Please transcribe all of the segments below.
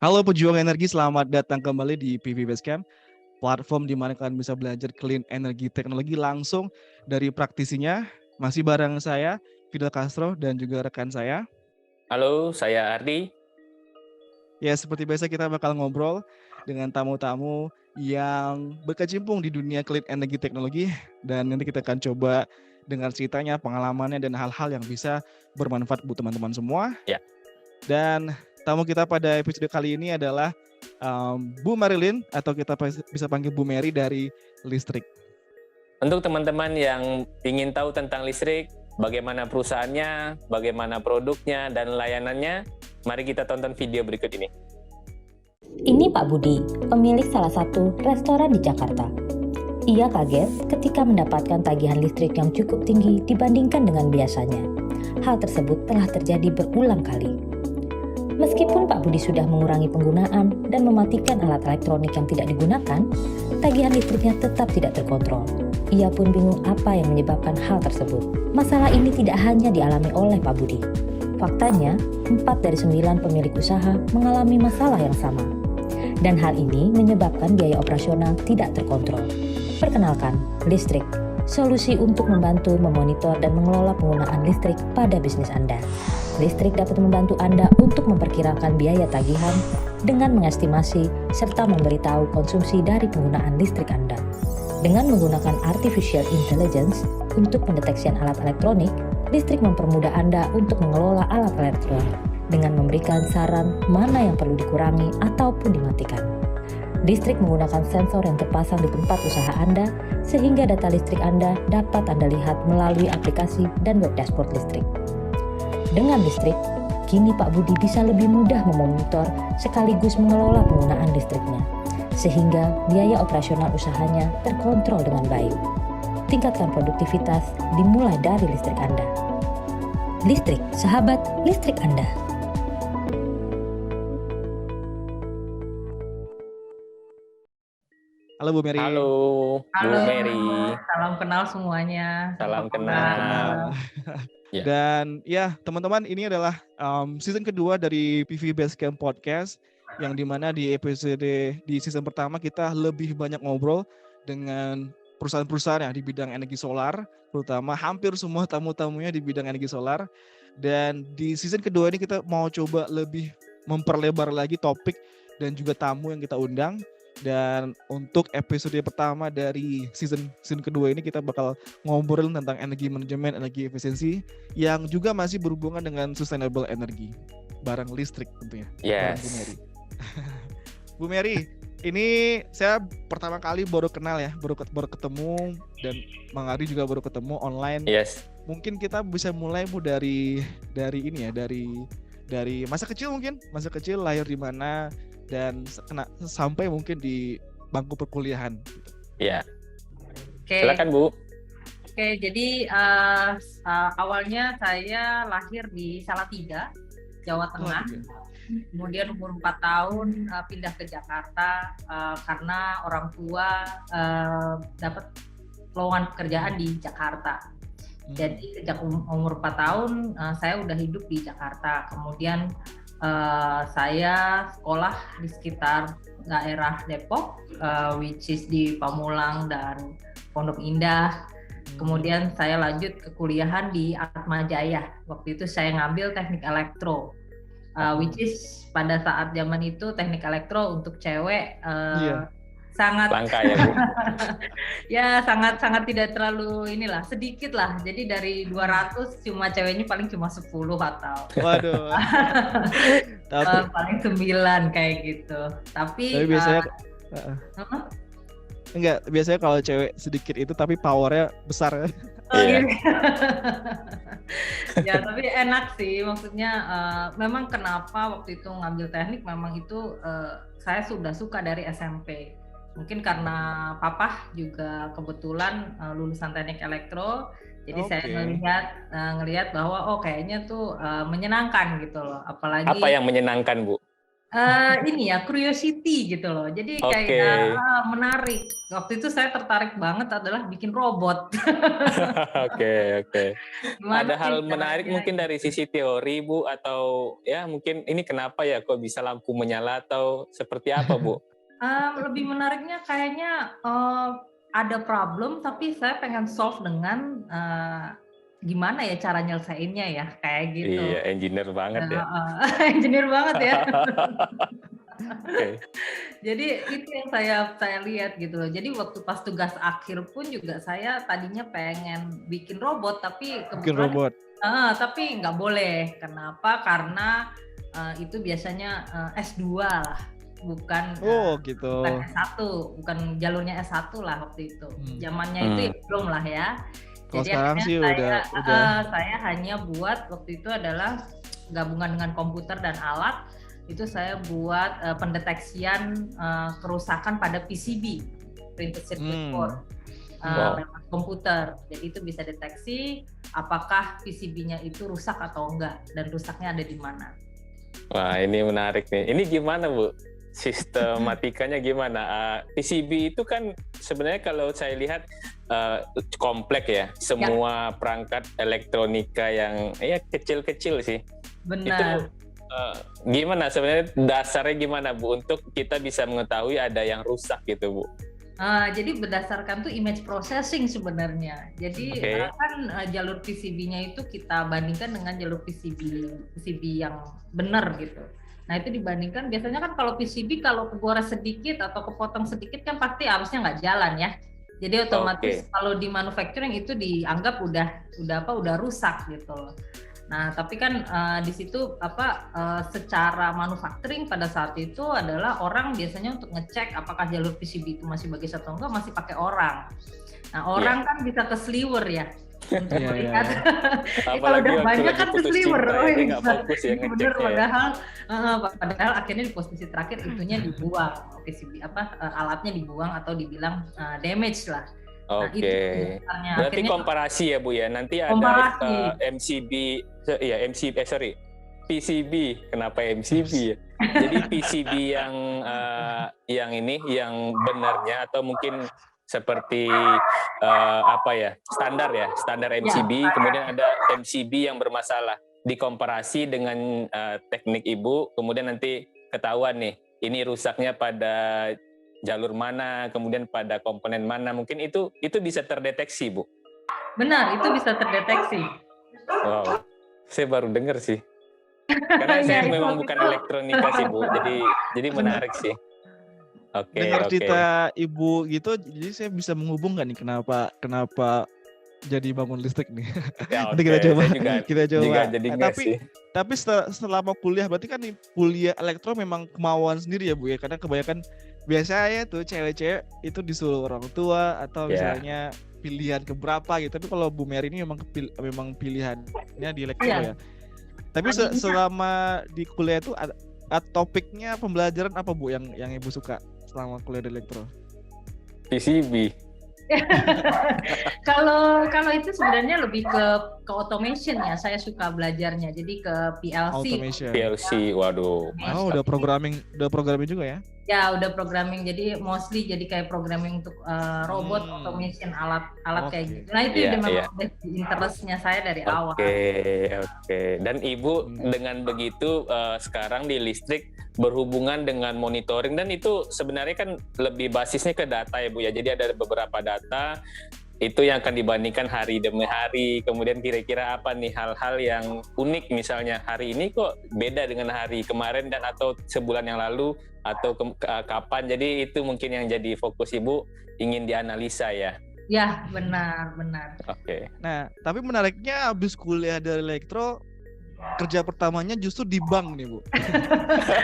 Halo pejuang energi, selamat datang kembali di PV Basecamp, platform di mana kalian bisa belajar clean energy teknologi langsung dari praktisinya. Masih bareng saya, Fidel Castro, dan juga rekan saya. Halo, saya Ardi. Ya, seperti biasa kita bakal ngobrol dengan tamu-tamu yang berkecimpung di dunia clean energy teknologi, dan nanti kita akan coba dengar ceritanya, pengalamannya, dan hal-hal yang bisa bermanfaat buat teman-teman semua. Ya. Dan tamu kita pada episode kali ini adalah Bu Marilyn, atau kita bisa panggil Bu Mary dari Listrik. Untuk teman-teman yang ingin tahu tentang listrik, bagaimana perusahaannya, bagaimana produknya, dan layanannya, mari kita tonton video berikut ini. Ini Pak Budi, pemilik salah satu restoran di Jakarta. Ia kaget ketika mendapatkan tagihan listrik yang cukup tinggi dibandingkan dengan biasanya. Hal tersebut telah terjadi berulang kali. Meskipun Pak Budi sudah mengurangi penggunaan dan mematikan alat elektronik yang tidak digunakan, tagihan listriknya tetap tidak terkontrol. Ia pun bingung apa yang menyebabkan hal tersebut. Masalah ini tidak hanya dialami oleh Pak Budi. Faktanya, 4 dari 9 pemilik usaha mengalami masalah yang sama. Dan hal ini menyebabkan biaya operasional tidak terkontrol. Perkenalkan, Listrik, solusi untuk membantu memonitor dan mengelola penggunaan listrik pada bisnis Anda. Listrik dapat membantu Anda untuk memperkirakan biaya tagihan dengan mengestimasi serta memberitahu konsumsi dari penggunaan listrik Anda. Dengan menggunakan Artificial Intelligence untuk pendeteksian alat elektronik, Listrik mempermudah Anda untuk mengelola alat elektronik dengan memberikan saran mana yang perlu dikurangi ataupun dimatikan. Listrik menggunakan sensor yang terpasang di tempat usaha Anda, sehingga data listrik Anda dapat Anda lihat melalui aplikasi dan web dashboard listrik. Dengan Listrik, kini Pak Budi bisa lebih mudah memonitor sekaligus mengelola penggunaan listriknya, sehingga biaya operasional usahanya terkontrol dengan baik. Tingkatkan produktivitas dimulai dari listrik Anda. Listrik, sahabat listrik Anda. Halo Bu Mary. Halo, Bu Mary. Salam kenal semuanya. Salam kenal. Ya. Dan ya teman-teman, ini adalah season kedua dari PV Basecamp Podcast, yang dimana di season pertama kita lebih banyak ngobrol dengan perusahaan-perusahaan yang di bidang energi solar, terutama hampir semua tamu-tamunya di bidang energi solar. Dan di season kedua ini kita mau coba lebih memperlebar lagi topik dan juga tamu yang kita undang. Dan untuk episode pertama dari season kedua ini kita bakal ngobrol tentang energi manajemen, energi efisiensi, yang juga masih berhubungan dengan sustainable energy, barang listrik tentunya. Yes. Bu Mary. Bu Mary, ini saya pertama kali baru kenal ya, baru ketemu, dan Mang Ari juga baru ketemu online. Yes. Mungkin kita bisa mulai Bu dari ini ya, dari masa kecil mungkin, masa kecil lahir di mana dan sampai mungkin di bangku perkuliahan. Iya. Oke. Silakan Bu. Oke, jadi awalnya saya lahir di Salatiga, Jawa Tengah. Kemudian umur 4 tahun pindah ke Jakarta karena orang tua dapat lowongan pekerjaan di Jakarta. Jadi sejak umur 4 tahun saya udah hidup di Jakarta. Kemudian saya sekolah di sekitar daerah Depok, which is di Pamulang dan Pondok Indah. Kemudian saya lanjut ke kuliahan di Atmajaya. Waktu itu saya ngambil teknik elektro, which is pada saat zaman itu teknik elektro untuk cewek sangat langka ya Bu. ya sangat tidak terlalu sedikit lah. Jadi dari 200 cuma ceweknya paling cuma 10 atau waduh. paling 9 kayak gitu. Tapi biasanya enggak, biasanya kalau cewek sedikit itu tapi powernya besar ya. Ya tapi enak sih, maksudnya memang kenapa waktu itu ngambil teknik, memang itu saya sudah suka dari SMP. Mungkin karena papa juga kebetulan lulusan teknik elektro, jadi saya ngelihat bahwa kayaknya tuh menyenangkan gitu loh. Apalagi apa yang menyenangkan Bu? Ini ya curiosity gitu loh. Jadi kayak menarik. Waktu itu saya tertarik banget adalah bikin robot. Oke. Gimana Ada hal sih menarik caranya mungkin dari gitu. sisi teori Bu, atau ya mungkin ini kenapa ya kok bisa lampu menyala atau seperti apa Bu? Lebih menariknya kayaknya ada problem tapi saya pengen solve dengan gimana ya cara nyelesainnya ya kayak gitu. Iya, engineer banget ya. Engineer banget ya. Oke. Jadi itu yang saya lihat gitu loh. Jadi waktu pas tugas akhir pun juga saya tadinya pengen bikin robot tapi Bikin robot. tapi nggak boleh. Kenapa? Karena itu biasanya S2 lah, bukan Gitu. bukan S1, bukan jalurnya S1 lah waktu itu. Zamannya itu ya belum lah ya. Kalau Jadi sekarang sih akhirnya udah. saya hanya buat waktu itu adalah gabungan dengan komputer dan alat. Itu saya buat pendeteksian kerusakan pada PCB, printed circuit board, lewat komputer. Jadi itu bisa deteksi apakah PCB-nya itu rusak atau enggak dan rusaknya ada di mana. Wah, ini menarik nih. Ini gimana Bu? Sistematikanya gimana? PCB itu kan sebenarnya kalau saya lihat kompleks ya. Semua perangkat elektronika yang kecil-kecil sih. Benar. Itu gimana sebenarnya dasarnya gimana Bu untuk kita bisa mengetahui ada yang rusak gitu Bu? Jadi berdasarkan tuh image processing sebenarnya. Jadi kan jalur PCB-nya itu kita bandingkan dengan jalur PCB yang benar gitu. Nah itu dibandingkan biasanya kan kalau PCB kalau kegores sedikit atau kepotong sedikit kan pasti arusnya nggak jalan ya. Jadi otomatis kalau di manufacturing itu dianggap udah rusak gitu. Nah, tapi kan di situ secara manufacturing pada saat itu adalah orang biasanya untuk ngecek apakah jalur PCB itu masih bagus atau enggak masih pakai orang. Nah, orang kan bisa ke sliver ya untuk melihat. Kalau udah banyak kan ke sliver, nggak fokus ya ngecek. Bener, padahal akhirnya di posisi terakhir itunya dibuang, PCB alatnya dibuang atau dibilang damage lah. Oke. Berarti komparasi ya Bu ya. Nanti ada PCB. Kenapa MCB ya? Jadi PCB yang benarnya atau mungkin seperti standar MCB. Kemudian ada MCB yang bermasalah. Dikomparasi dengan teknik Ibu, kemudian nanti ketahuan nih, ini rusaknya pada jalur mana, kemudian pada komponen mana, mungkin itu bisa terdeteksi, Bu? Benar, itu bisa terdeteksi. Wow, saya baru dengar sih. Karena saya memang bukan elektronika sih, Bu. Jadi menarik sih. Oke. Dengar cerita Ibu gitu, jadi saya bisa menghubungkan nih kenapa jadi bangun listrik nih. Nanti kita coba. Tapi selama kuliah berarti kan kuliah elektro memang kemauan sendiri ya Bu ya, karena kebanyakan biasanya tuh cewek-cewek itu disuruh orang tua atau misalnya pilihan keberapa gitu. Tapi kalau Bu Mary ini memang pilihannya di elektro ya. Tapi selama di kuliah itu topiknya pembelajaran apa Bu yang Ibu suka selama kuliah di elektro? PCB. Kalau itu sebenarnya lebih ke automation ya. Saya suka belajarnya. Jadi ke PLC. Automation. PLC, waduh. Udah programming juga ya? Ya, udah programming. Jadi mostly jadi kayak programming untuk robot, automation, alat kayak gitu. Nah, itu memang interestnya saya dari awal. Oke. Dan Ibu dengan begitu sekarang di listrik berhubungan dengan monitoring, dan itu sebenarnya kan lebih basisnya ke data ya Bu ya. Jadi ada beberapa data itu yang akan dibandingkan hari demi hari. Kemudian kira-kira apa nih hal-hal yang unik, misalnya hari ini kok beda dengan hari kemarin dan atau sebulan yang lalu atau kapan. Jadi itu mungkin yang jadi fokus Ibu ingin dianalisa ya. Ya, benar. Oke. Nah, tapi menariknya habis kuliah dari elektro, kerja pertamanya justru di bank nih Bu.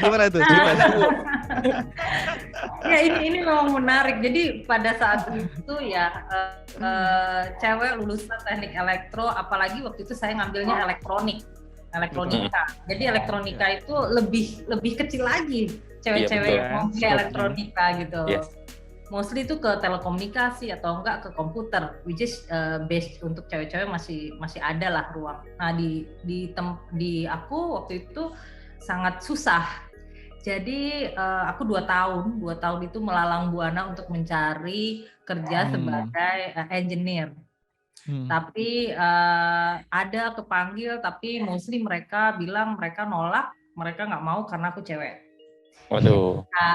Gimana itu? Bu? Ya ini memang menarik. Jadi pada saat itu ya cewek lulusan teknik elektro, apalagi waktu itu saya ngambilnya elektronika. Jadi elektronika itu lebih kecil lagi cewek-cewek mau ke elektronika gitu. Mostly itu ke telekomunikasi atau enggak ke komputer, which is based untuk cewek-cewek masih ada lah ruang. Nah di aku waktu itu sangat susah. Jadi aku 2 tahun itu melalang buana untuk mencari kerja sebagai engineer. Tapi ada kepanggil, tapi mostly mereka bilang mereka nolak, mereka nggak mau karena aku cewek. Waduh. Nah,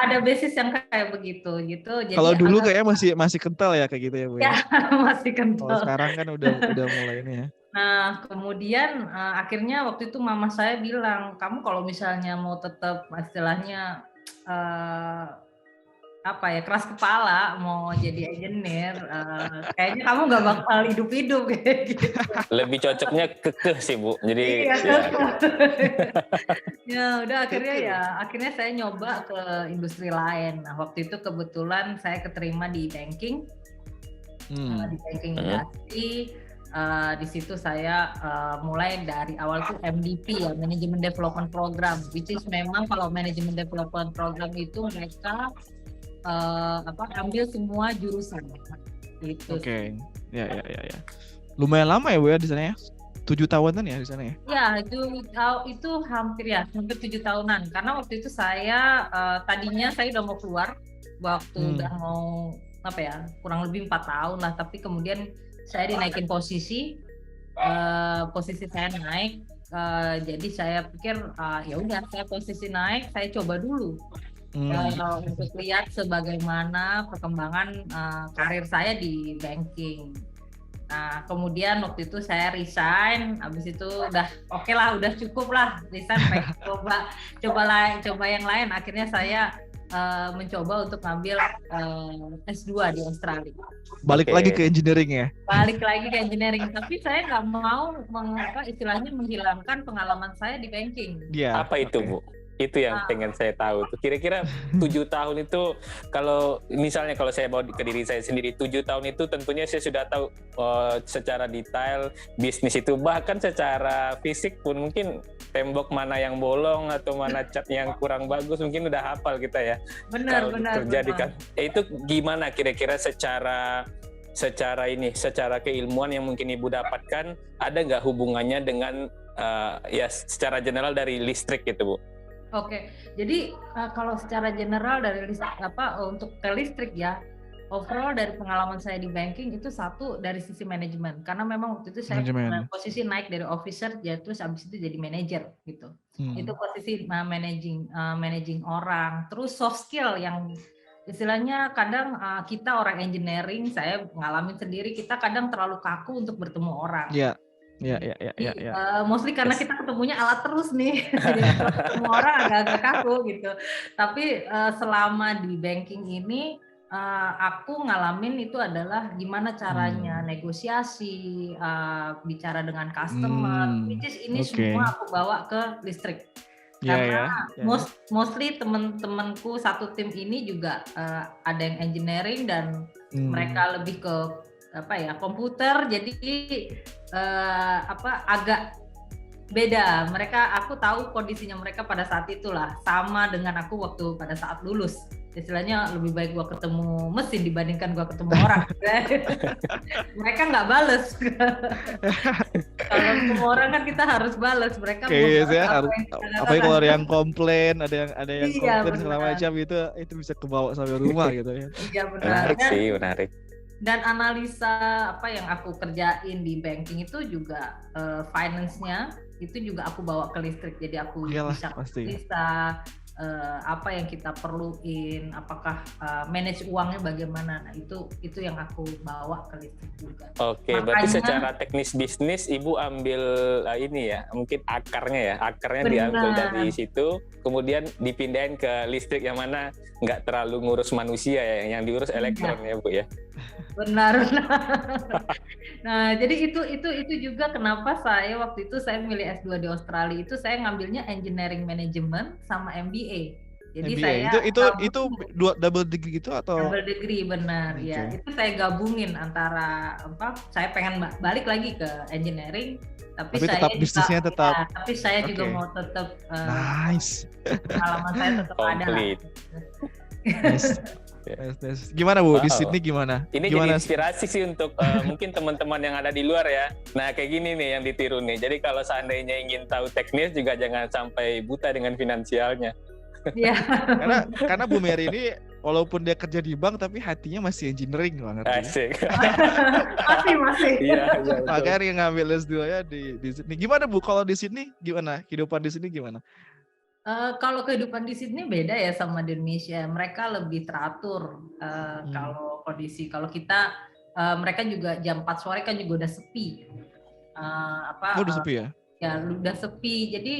ada basis yang kayak begitu gitu. Jadi kalau dulu kayaknya masih kental ya kayak gitu ya Bu ya. Masih kental. Kalau sekarang kan udah mulai ini ya. Nah, kemudian akhirnya waktu itu mama saya bilang, kamu kalau misalnya mau tetap istilahnya keras kepala mau jadi engineer, kayaknya kamu nggak bakal hidup-hidup kayak gitu. Lebih cocoknya kekeh sih Bu. Jadi ya udah akhirnya saya nyoba ke industri lain. Nah, waktu itu kebetulan saya keterima di banking, di banking industri. Di situ saya mulai dari awal tuh MDP ya, Management Development Program, which is memang kalau Management Development Program itu mereka ambil semua jurusan gitu. Oke. Ya. Lumayan lama ya Bu ya di sana ya? 7 tahunan ya di sana ya? Ya, itu hampir 7 tahunan. Karena waktu itu saya tadinya saya udah mau keluar waktu udah mau kurang lebih 4 tahun lah, tapi kemudian saya dinaikin posisi saya naik, jadi saya pikir ya udah saya posisi naik, saya coba dulu untuk lihat sebagaimana perkembangan karir saya di banking. Nah, kemudian waktu itu saya resign, habis itu udah oke lah, udah cukup lah resign, coba yang lain. Akhirnya saya mencoba untuk ngambil S2 di Australia. Balik lagi ke engineering ya? Balik lagi ke engineering, tapi saya nggak mau istilahnya menghilangkan pengalaman saya di banking. Yeah. Apa itu Bu? Itu yang pengen saya tahu tuh. Kira-kira 7 tahun itu, kalau misalnya kalau saya bawa ke diri saya sendiri, 7 tahun itu tentunya saya sudah tahu secara detail bisnis itu, bahkan secara fisik pun mungkin tembok mana yang bolong atau mana cat yang kurang bagus mungkin udah hafal kita ya. Benar. Kan itu gimana kira-kira secara keilmuan yang mungkin Ibu dapatkan, ada nggak hubungannya dengan ya secara general dari listrik gitu Bu? Oke, jadi kalau secara general dari untuk ke listrik ya, overall dari pengalaman saya di banking itu satu dari sisi manajemen, karena memang waktu itu saya posisi naik dari officer ya, terus abis itu jadi manager gitu. Itu posisi managing orang, terus soft skill yang istilahnya kadang kita orang engineering, saya ngalamin sendiri, kita kadang terlalu kaku untuk bertemu orang. Iya. Mostly karena kita ketemunya alat terus nih, jadi ketemu orang agak-agak kaku gitu. Tapi selama di banking ini aku ngalamin itu adalah gimana caranya negosiasi, bicara dengan customer, which is ini semua aku bawa ke listrik. Karena mostly teman-temanku satu tim ini juga ada yang engineering dan mereka lebih ke komputer, jadi agak beda. Aku tahu kondisinya mereka pada saat itulah, sama dengan aku waktu pada saat lulus. Istilahnya lebih baik gua ketemu mesin dibandingkan gua ketemu orang. Mereka nggak bales. Kalau ketemu orang kan kita harus bales. Mereka apalagi kalau ada yang komplain, ada yang komplain segala macam, itu bisa kebawa sampai rumah gitu ya. Iya benar. Menarik. Dan analisa apa yang aku kerjain di banking itu juga finance-nya itu juga aku bawa ke listrik. Jadi aku bisa analisa apa yang kita perluin, apakah manage uangnya bagaimana. Nah, itu yang aku bawa ke listrik juga. Oke, berarti secara teknis bisnis Ibu ambil ini ya, mungkin akarnya diambil dari situ, kemudian dipindahin ke listrik yang mana nggak terlalu ngurus manusia ya, yang diurus elektron ya Bu ya. Benar. Nah, jadi itu juga kenapa saya waktu itu saya milih S2 di Australia, itu saya ngambilnya engineering management sama MBA. Jadi MBA. Itu double degree gitu atau? Double degree benar ya. Itu saya gabungin antara saya pengen balik lagi ke engineering, tapi saya tetap bisnisnya tetap. Ya, tapi saya juga mau tetap nice. Pengalaman saya tetap ada. Nice. Gimana Bu, di Sydney gimana? Ini jadi inspirasi sih untuk mungkin teman-teman yang ada di luar ya. Nah kayak gini nih yang ditiru nih. Jadi kalau seandainya ingin tahu teknis juga jangan sampai buta dengan finansialnya. Iya. Karena Bu Mary ini walaupun dia kerja di bank tapi hatinya masih engineering banget. Asik. Masih. Iya, betul. Makanya dia ngambil S2 ya di Sydney. Gimana Bu kalau di Sydney gimana? Kehidupan di Sydney gimana? Kalau kehidupan di Sydney beda ya sama di Indonesia. Mereka lebih teratur. Kalau kondisi, kalau kita mereka juga jam 4 sore kan juga udah sepi. Udah sepi ya? Ya udah sepi. Jadi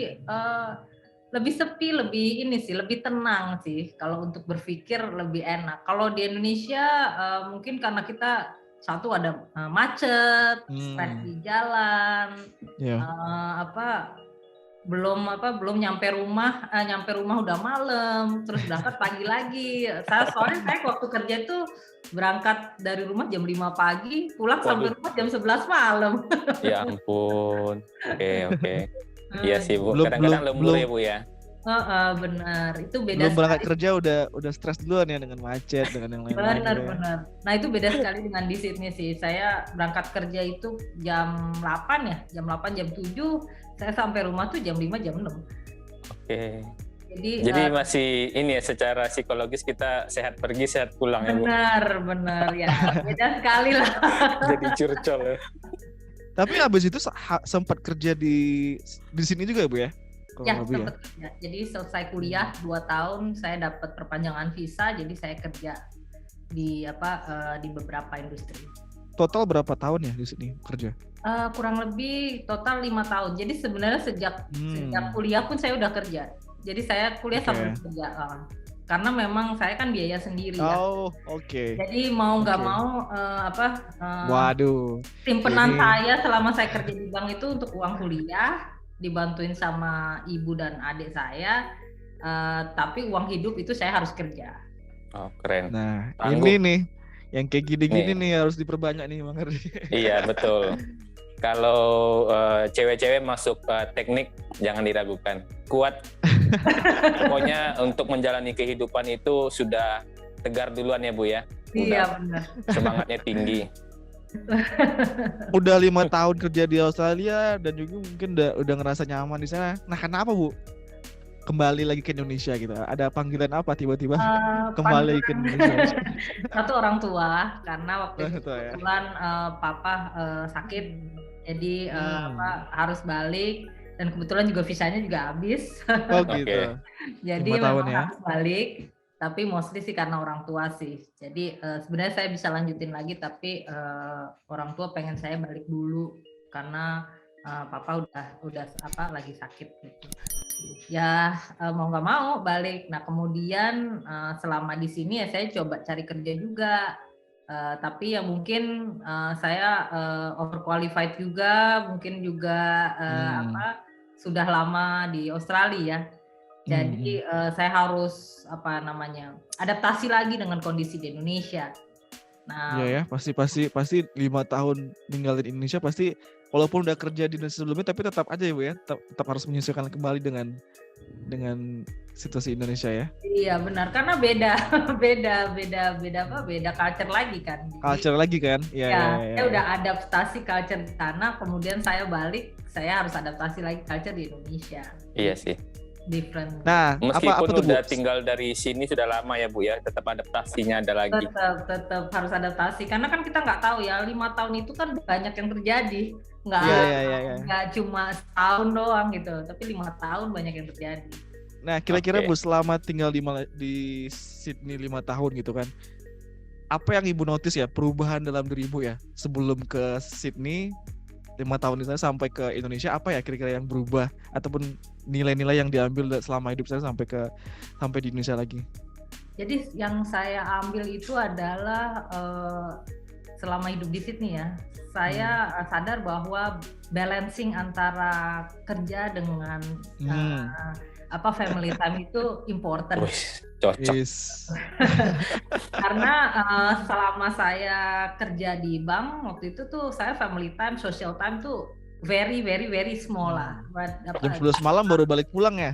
lebih sepi, lebih ini sih, lebih tenang sih. Kalau untuk berpikir lebih enak. Kalau di Indonesia mungkin karena kita satu ada macet, stres di jalan, belum nyampe rumah udah malam, terus berangkat pagi lagi. Soalnya saya waktu kerja tuh berangkat dari rumah jam 5 pagi, pulang sampai rumah jam 11 malam. Ya ampun. Oke. Iya sih Bu, kadang-kadang lembur ya Bu ya. Benar, itu beda. Belum berangkat kerja udah stres duluan ya dengan macet, dengan yang lain-lain. Benar. Nah itu beda sekali dengan di Sydney sih. Saya berangkat kerja itu jam 8 ya, jam 8, jam 7, saya sampai rumah tuh jam 5, jam 6. Oke. Jadi masih ini ya, secara psikologis kita sehat pergi, sehat pulang ya Bu. Benar ya, beda sekali lah. Jadi curcol ya. Tapi abis itu sempat kerja di sini juga ya Bu ya? Ya, sempat kerja. Jadi selesai kuliah 2 tahun saya dapat perpanjangan visa, jadi saya kerja di beberapa industri. Total berapa tahun ya di sini kerja? Kurang lebih total 5 tahun. Jadi sebenarnya sejak kuliah pun saya udah kerja. Jadi saya kuliah sambil kerja. Karena memang saya kan biaya sendiri ya. Oke. Jadi mau nggak mau waduh. Simpenan saya selama saya kerja di bank itu untuk uang kuliah, dibantuin sama ibu dan adik saya. Tapi uang hidup itu saya harus kerja. Oh, keren. Nah, ini nih yang kayak gini-gini nih harus diperbanyak nih Bang Herdi. Iya, betul. Kalau cewek-cewek masuk teknik jangan diragukan. Kuat. Pokoknya untuk menjalani kehidupan itu sudah tegar duluan ya Bu ya. Iya benar. Semangatnya tinggi. Udah 5 tahun kerja di Australia dan juga mungkin udah ngerasa nyaman di sana. Nah, kenapa Bu kembali lagi ke Indonesia gitu? Ada panggilan apa tiba-tiba kembali ke Indonesia? Satu orang tua, karena waktu itu kebetulan papa sakit, jadi harus balik, dan kebetulan juga visanya juga habis. Oh gitu. Jadi memang harus balik, tapi mostly sih karena orang tua sih. Jadi sebenarnya saya bisa lanjutin lagi, tapi orang tua pengen saya balik dulu karena papa udah lagi sakit gitu. Ya mau nggak mau balik. Nah kemudian selama di sini ya saya coba cari kerja juga, tapi ya mungkin saya overqualified juga, mungkin juga sudah lama di Australia ya. Jadi saya harus adaptasi lagi dengan kondisi di Indonesia. Nah, iya ya, pasti 5 tahun ninggalin Indonesia pasti walaupun udah kerja di Indonesia sebelumnya tapi tetap aja ya Bu ya, tetap harus menyesuaikan kembali dengan situasi Indonesia ya. Iya benar, karena beda culture lagi kan. Culture lagi kan? Iya. Saya udah adaptasi culture di sana, kemudian saya balik, saya harus adaptasi lagi culture di Indonesia. Iya sih. Different. Nah, meskipun apa udah tinggal dari sini sudah lama ya Bu ya, tetap adaptasinya ada lagi. Tetap harus adaptasi karena kan kita nggak tahu ya, 5 tahun itu kan banyak yang terjadi, nggak cuma setahun doang gitu, tapi 5 tahun banyak yang terjadi. Nah kira-kira Bu selama tinggal di Sydney 5 tahun gitu kan, apa yang Ibu notice ya perubahan dalam diri Ibu ya sebelum ke Sydney 5 tahun di sana sampai ke Indonesia, apa ya kira-kira yang berubah ataupun nilai-nilai yang diambil selama hidup saya sampai di Indonesia lagi? Jadi yang saya ambil itu adalah selama hidup di Sydney ya, saya sadar bahwa balancing antara kerja dengan family time itu important. Cocok. Karena selama saya kerja di bank waktu itu tuh saya family time, social time tuh very small lah. Jam 11 malam baru balik pulang ya?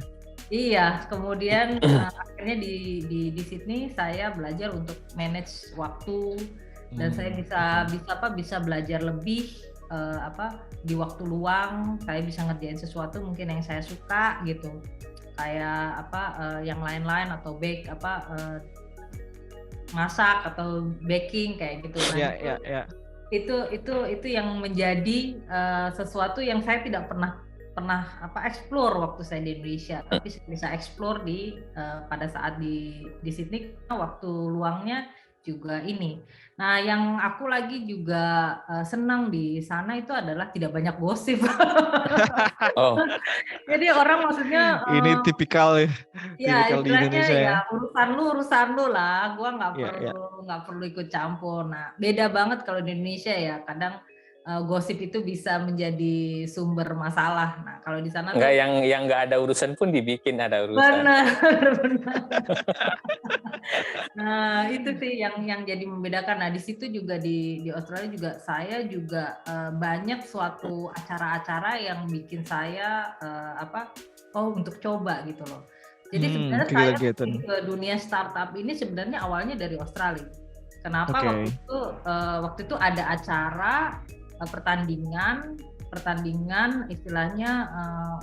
Iya, kemudian akhirnya di Sydney saya belajar untuk manage waktu dan saya bisa belajar lebih di waktu luang. Saya bisa ngerjain sesuatu mungkin yang saya suka gitu. kayak yang lain-lain atau masak atau baking kayak gitu. Nah, itu yang menjadi sesuatu yang saya tidak pernah explore waktu saya di Indonesia, tapi saya bisa explore pada saat di Sydney, waktu luangnya juga ini. Nah, yang aku lagi juga senang di sana itu adalah tidak banyak gosip. Oh. Jadi orang maksudnya ini tipikal tipikal di Indonesia ya. Urusan lu lah, gua nggak perlu ikut campur. Nah, beda banget kalau di Indonesia ya, kadang gosip itu bisa menjadi sumber masalah. Nah, kalau di sana nggak, yang nggak ada urusan pun dibikin ada urusan. Benar. Nah, itu sih yang jadi membedakan. Nah, di situ juga di Australia juga saya juga banyak suatu acara-acara yang bikin saya untuk coba gitu loh. Jadi sebenarnya saya ke dunia startup ini sebenarnya awalnya dari Australia. Kenapa? Waktu itu ada acara pertandingan istilahnya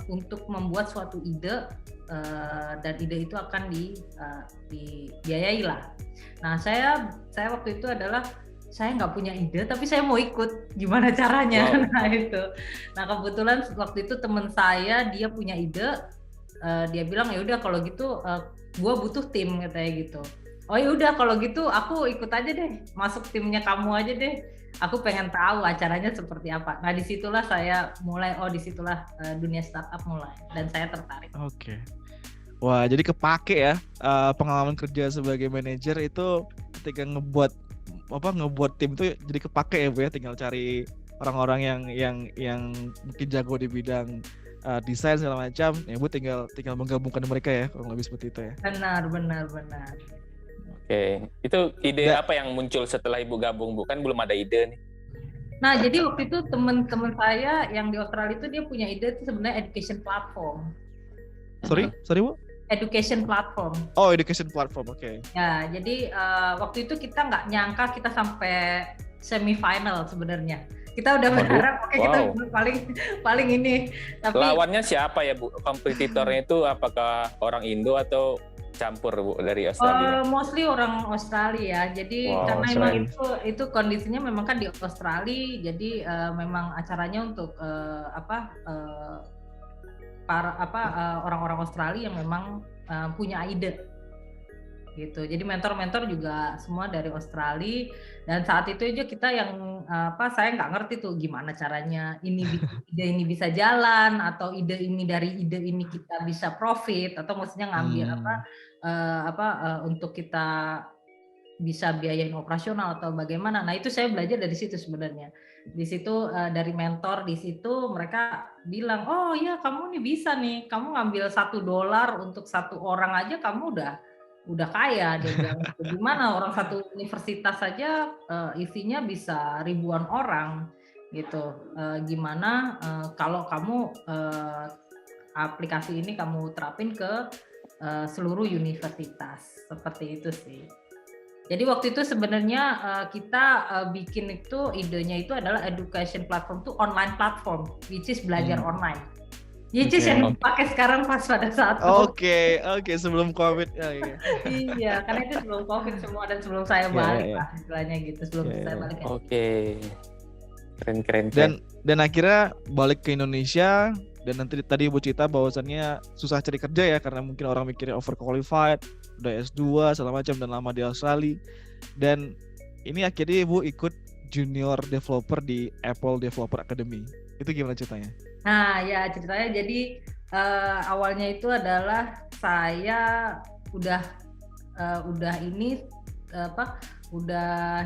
untuk membuat suatu ide, dan ide itu akan dibiayai lah. Nah, saya waktu itu adalah saya nggak punya ide tapi saya mau ikut, gimana caranya? Wow. Nah kebetulan waktu itu teman saya dia punya ide, dia bilang ya udah kalau gitu gua butuh tim katanya gitu. Oh ya udah kalau gitu aku ikut aja deh, masuk timnya kamu aja deh. Aku pengen tahu acaranya seperti apa. Nah disitulah saya mulai, disitulah dunia startup mulai dan saya tertarik. Oke. Wah, jadi kepake ya pengalaman kerja sebagai manajer itu ketika ngebuat tim itu jadi kepake ya Bu ya, tinggal cari orang-orang yang mungkin jago di bidang desain segala macam, ya Bu tinggal menggabungkan mereka ya, kurang lebih seperti itu ya. Benar. Oke, itu ide apa yang muncul setelah Ibu gabung, Bu? Kan belum ada ide nih. Nah, jadi waktu itu teman-teman saya yang di Australia itu dia punya ide itu sebenarnya education platform. Sorry Bu? Education platform. Oh, education platform, oke. Ya, jadi waktu itu kita nggak nyangka kita sampai semifinal sebenarnya. Kita udah berharap, kita paling ini. Tapi lawannya siapa ya Bu? Kompetitornya itu apakah orang Indo atau campur Bu dari Australia? Mostly orang Australia. Jadi karena memang itu kondisinya memang kan di Australia. Jadi memang acaranya untuk orang-orang Australia yang memang punya ide. Gitu. Jadi mentor-mentor juga semua dari Australia. Dan saat itu aja kita yang saya nggak ngerti tuh gimana caranya ide ini bisa jalan, atau ide ini kita bisa profit, atau maksudnya ngambil untuk kita bisa biayain operasional atau bagaimana. Nah itu saya belajar dari situ sebenarnya. Di situ dari mentor di situ mereka bilang, oh ya kamu nih bisa nih, kamu ngambil $1 untuk satu orang aja kamu udah kaya. Dia bilang, gimana orang satu universitas saja isinya bisa ribuan orang gitu. Gimana kalau kamu aplikasi ini kamu terapin ke seluruh universitas, seperti itu sih. Jadi waktu itu sebenarnya kita bikin itu idenya itu adalah education platform itu online platform, which is belajar online. Which is yang dipakai sekarang pas pada saat Oke, sebelum COVID. Iya, karena itu sebelum COVID semua dan sebelum saya balik lah istilahnya gitu, saya balik. Keren. Dan akhirnya balik ke Indonesia. Dan nanti tadi Ibu cerita bahwasannya susah cari kerja ya, karena mungkin orang mikirnya overqualified, udah S2 segala macam dan lama di Australia. Dan ini akhirnya Ibu ikut junior developer di Apple Developer Academy. Itu gimana ceritanya? Nah ya ceritanya jadi awalnya itu adalah saya udah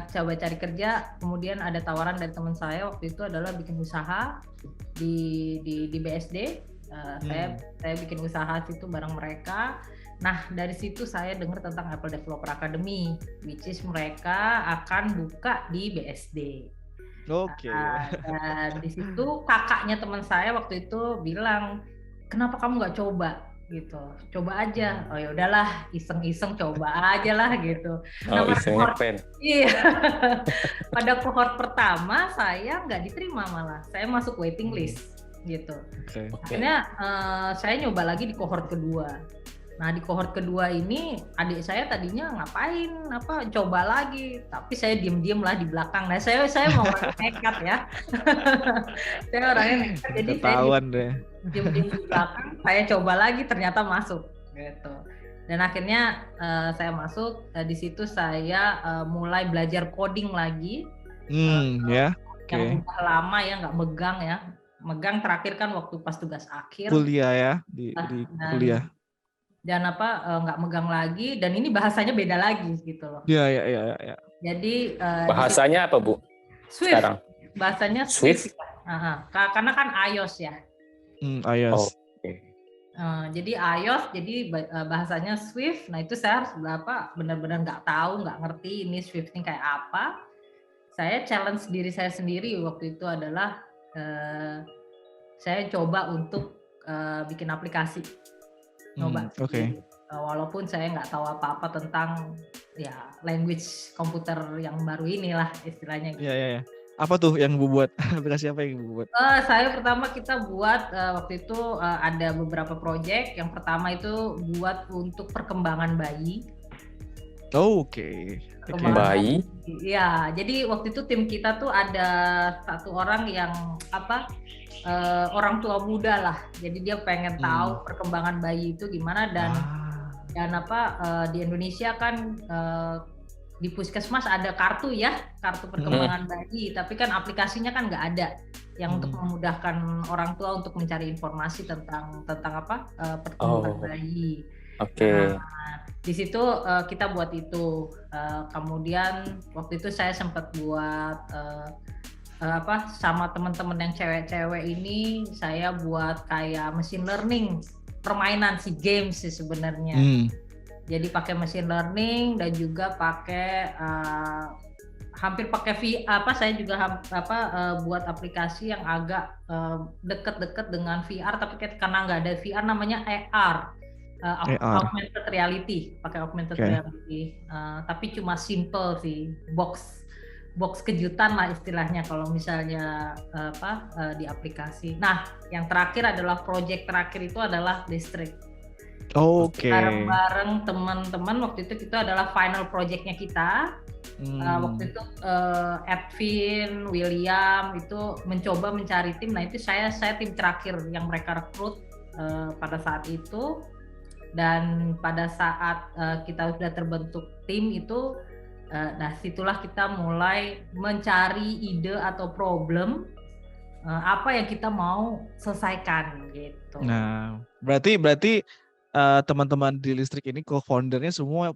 coba cari kerja, kemudian ada tawaran dari teman saya waktu itu adalah bikin usaha di BSD. Saya bikin usaha situ bareng mereka. Nah dari situ saya dengar tentang Apple Developer Academy, which is mereka akan buka di BSD. Oke. Dan di situ kakaknya teman saya waktu itu bilang, kenapa kamu nggak coba gitu, coba aja. Oh ya udahlah, iseng-iseng coba aja lah gitu. Iya. Pada cohort pertama saya nggak diterima, malah saya masuk waiting list. gitu. Oke. Akhirnya saya nyoba lagi di cohort kedua. Nah di cohort kedua ini adik saya tadinya ngapain coba lagi, tapi saya diem lah di belakang. Nah saya mau orangnya nekat ya. Saya orangnya nekat, jadi Ketahuan saya deh. diem di belakang. Saya coba lagi, ternyata masuk gitu. Dan akhirnya saya masuk. Di situ saya mulai belajar coding lagi. Ya. Yang udah lama ya nggak megang ya. Megang terakhir kan waktu pas tugas akhir. Kuliah ya di kuliah. Dan nggak megang lagi, dan ini bahasanya beda lagi gitu loh. Iya. Jadi bahasanya apa Bu? Swift. Sekarang Bahasanya Swift. Karena kan iOS ya. iOS. Jadi iOS, jadi bahasanya Swift. Nah itu saya harus benar-benar nggak tahu, nggak ngerti ini Swift ini kayak apa. Saya challenge diri saya sendiri waktu itu adalah saya coba untuk bikin aplikasi. Nyoba. Walaupun saya nggak tahu apa-apa tentang ya language komputer yang baru inilah istilahnya. Iya. Apa tuh yang Bu buat? Aplikasi apa yang Bu buat? Saya pertama kita buat waktu itu ada beberapa project. Yang pertama itu buat untuk perkembangan bayi. Oke. Bayi. Iya, jadi waktu itu tim kita tuh ada satu orang yang orang tua muda lah. Jadi dia pengen tahu perkembangan bayi itu gimana, dan di Indonesia kan di puskesmas ada kartu perkembangan bayi, tapi kan aplikasinya kan nggak ada yang untuk memudahkan orang tua untuk mencari informasi tentang perkembangan bayi. Oke. Di situ kita buat itu. Kemudian waktu itu saya sempat buat sama teman-teman yang cewek-cewek ini, saya buat kayak machine learning, permainan si games sih sebenarnya. Jadi pakai machine learning dan juga pakai hampir pakai saya juga buat aplikasi yang agak deket-deket dengan VR, tapi karena nggak ada VR namanya AR. Augmented reality, pakai augmented reality, tapi cuma simple sih, box kejutan lah istilahnya kalau misalnya di aplikasi. Nah, yang terakhir adalah project terakhir itu adalah listrik. Bareng teman-teman waktu itu adalah final projectnya kita. Waktu itu Edwin, William itu mencoba mencari tim. Nah itu saya tim terakhir yang mereka rekrut pada saat itu. Dan pada saat kita sudah terbentuk tim itu, nah situlah kita mulai mencari ide atau problem apa yang kita mau selesaikan gitu. Nah, berarti teman-teman di listrik ini co-foundernya semua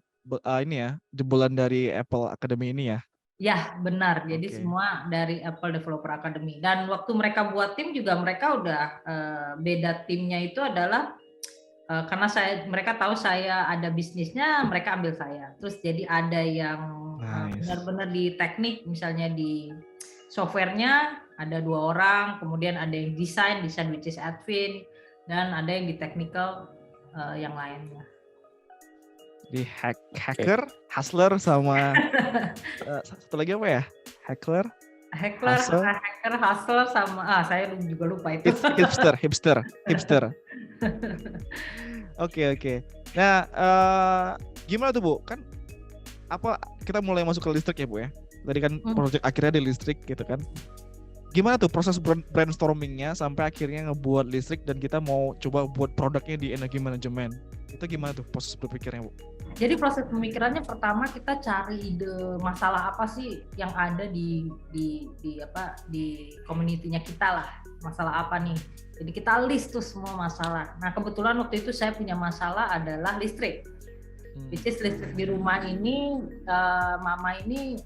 jebolan dari Apple Academy ini ya? Ya benar, jadi semua dari Apple Developer Academy. Dan waktu mereka buat tim juga mereka udah beda timnya itu adalah karena mereka tahu saya ada bisnisnya, mereka ambil saya. Terus jadi ada yang benar-benar di teknik, misalnya di softwarenya ada 2 orang, kemudian ada yang desain which is Edwin, dan ada yang di technical yang lainnya. Di hacker, hustler sama satu lagi apa ya? Hacker, hustler sama saya juga lupa itu. hipster. Oke. Nah, gimana tuh Bu? Kan kita mulai masuk ke listrik ya Bu ya? Tadi kan project akhirnya di listrik gitu kan? Gimana tuh proses brainstormingnya sampai akhirnya ngebuat listrik dan kita mau coba buat produknya di energi manajemen? Itu gimana tuh proses berpikirnya Bu? Jadi proses pemikirannya pertama kita cari ide masalah apa sih yang ada di community-nya kita lah. Masalah apa nih? Jadi kita list tuh semua masalah. Nah kebetulan waktu itu saya punya masalah adalah listrik. Which is listrik di rumah ini, mama ini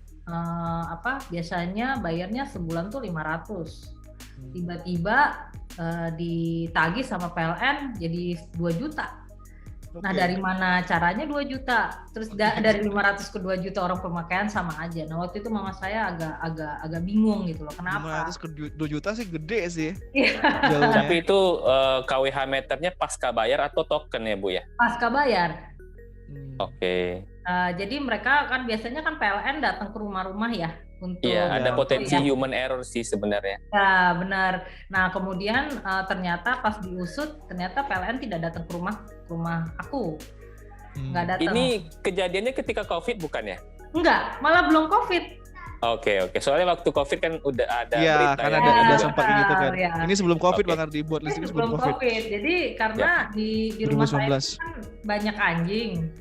biasanya bayarnya sebulan tuh 500. Tiba-tiba ditagih sama PLN jadi 2 juta. Nah dari mana caranya 2 juta? Terus dari 500 ke 2 juta orang pemakaian sama aja. Nah waktu itu mama saya agak bingung gitu loh. Kenapa? 500 ke 2 juta sih gede sih. Tapi itu KWH meternya pasca bayar atau token ya Bu ya? Pasca bayar. Oke. Jadi mereka kan biasanya kan PLN datang ke rumah-rumah ya untuk Ada potensi ya. human error sih sebenarnya. Ya benar. Nah kemudian ternyata pas diusut ternyata PLN tidak datang ke rumah aku, nggak datang. Ini kejadiannya ketika COVID bukan ya? Enggak, malah belum COVID. Oke. Soalnya waktu COVID kan udah ada berita kan ya. ada sempat gitu kan. Ya. Ini sebelum COVID Bang Ardi, buat listrik sebelum COVID. Jadi karena di rumah saya kan banyak anjing.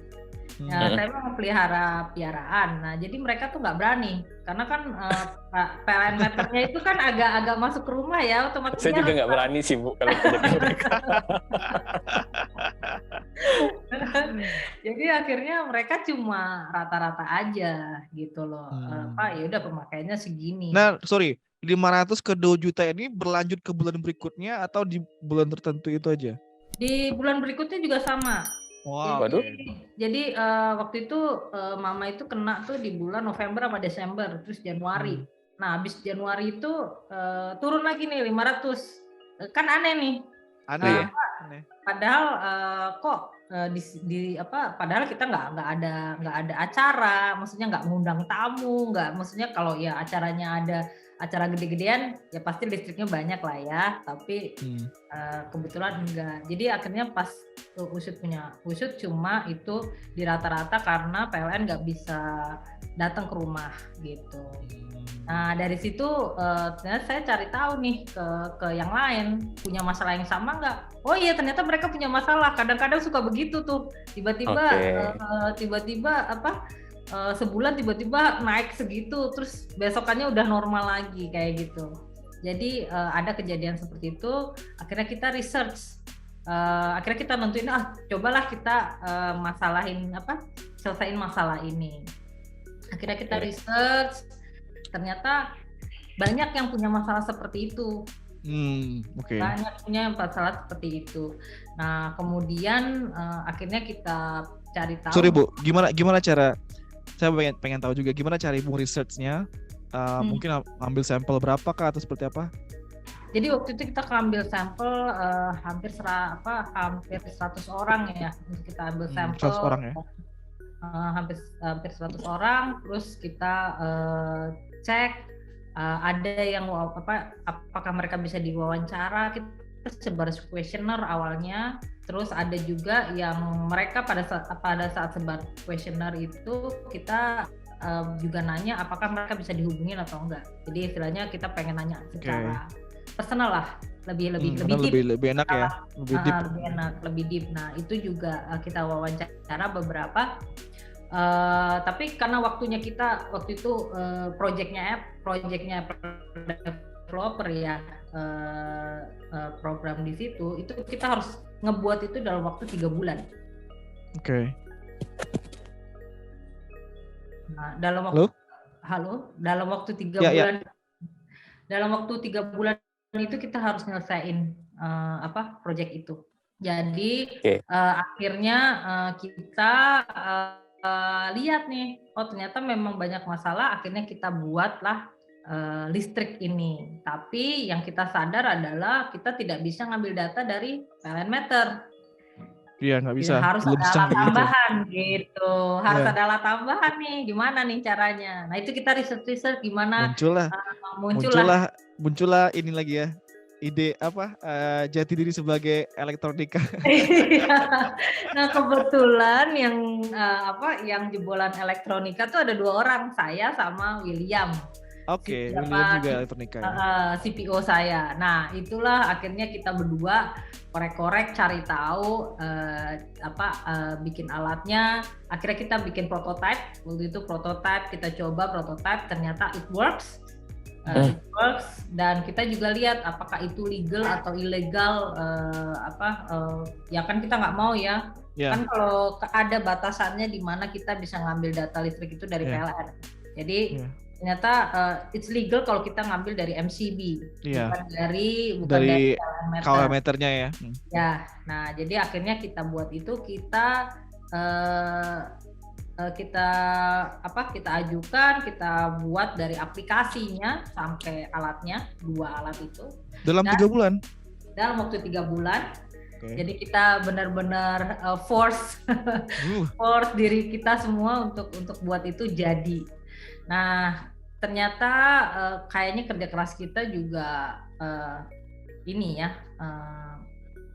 Saya memang pelihara piaraan. Nah, jadi mereka tuh nggak berani karena kan PLN meternya itu kan agak masuk ke rumah ya, otomatis. Saya juga nggak berani sih Bu kalau jadi mereka. Jadi akhirnya mereka cuma rata-rata aja gitu loh. Ya udah pemakaiannya segini. Nah, 500 ke 2 juta ini berlanjut ke bulan berikutnya atau di bulan tertentu itu aja? Di bulan berikutnya juga sama. Wow. Jadi waktu itu mama itu kena tuh di bulan November sama Desember, terus Januari. Nah, habis Januari itu turun lagi nih 500. Kan aneh nih. Aneh. Padahal padahal kita nggak ada acara, maksudnya nggak ngundang tamu, maksudnya kalau ya acaranya ada acara gede-gedean ya pasti listriknya banyak lah ya, tapi kebetulan enggak. Jadi akhirnya pas usut cuma itu di rata-rata karena PLN nggak bisa datang ke rumah gitu. Nah dari situ ternyata saya cari tahu nih ke yang lain punya masalah yang sama nggak? Oh iya ternyata mereka punya masalah. Kadang-kadang suka begitu tuh tiba-tiba sebulan tiba-tiba naik segitu, terus besokannya udah normal lagi kayak gitu. Jadi ada kejadian seperti itu. Akhirnya kita research. Akhirnya kita nentuin cobalah kita selesain masalah ini. Akhirnya kita research. Ternyata banyak yang punya masalah seperti itu. Banyak punya masalah seperti itu. Nah kemudian akhirnya kita cari tahu. Sorry Bu, gimana cara? Saya pengen tahu juga gimana cara Ibu research-nya. Mungkin ambil sampel berapa kah atau seperti apa? Jadi waktu itu kita ambil sampel hampir 100 orang ya. Kita ambil sampel 100 orang ya. Hampir 100 orang, terus kita cek ada yang apakah mereka bisa diwawancara. Kita sebar kuesioner awalnya, terus ada juga yang mereka pada saat sebar kuesioner itu kita juga nanya apakah mereka bisa dihubungin atau enggak. Jadi istilahnya kita pengen nanya secara personal lah, lebih deep. Lebih enak ya, lebih deep. Nah itu juga kita wawancara beberapa. Tapi karena waktunya kita waktu itu projectnya developer ya, program di situ itu kita harus ngebuat itu dalam waktu 3 bulan. Nah, dalam waktu 3 bulan. Dalam waktu 3 bulan itu kita harus nyelesain project itu. Jadi akhirnya kita lihat nih, ternyata memang banyak masalah. Akhirnya kita buatlah listrik ini. Tapi yang kita sadar adalah kita tidak bisa ngambil data dari PLN meter. Iya, nggak bisa. Harus ada alat tambahan gitu. Harus ada alat tambahan nih. Gimana nih caranya? Nah itu kita research gimana. Muncullah ini lagi ya. Ide jati diri sebagai elektronika. Nah kebetulan yang jebolan elektronika tuh ada 2 orang, saya sama William. William juga elektronika. CPO saya. Nah itulah akhirnya kita berdua korek-korek cari tahu bikin alatnya. Akhirnya kita bikin prototype. Waktu itu kita coba prototype, ternyata it works. Dan kita juga lihat apakah itu legal atau ilegal, ya kan kita nggak mau ya. Kan kalau ada batasannya di mana kita bisa ngambil data listrik itu dari PLN. Jadi ternyata it's legal kalau kita ngambil dari MCB, bukan dari KW meternya ya. Ya, nah jadi akhirnya kita buat itu, kita ajukan, kita buat dari aplikasinya sampai alatnya, 2 alat itu. Dalam 3 bulan? Dalam waktu 3 bulan. Jadi kita benar-benar force diri kita semua untuk buat itu jadi. Nah, ternyata kayaknya kerja keras kita juga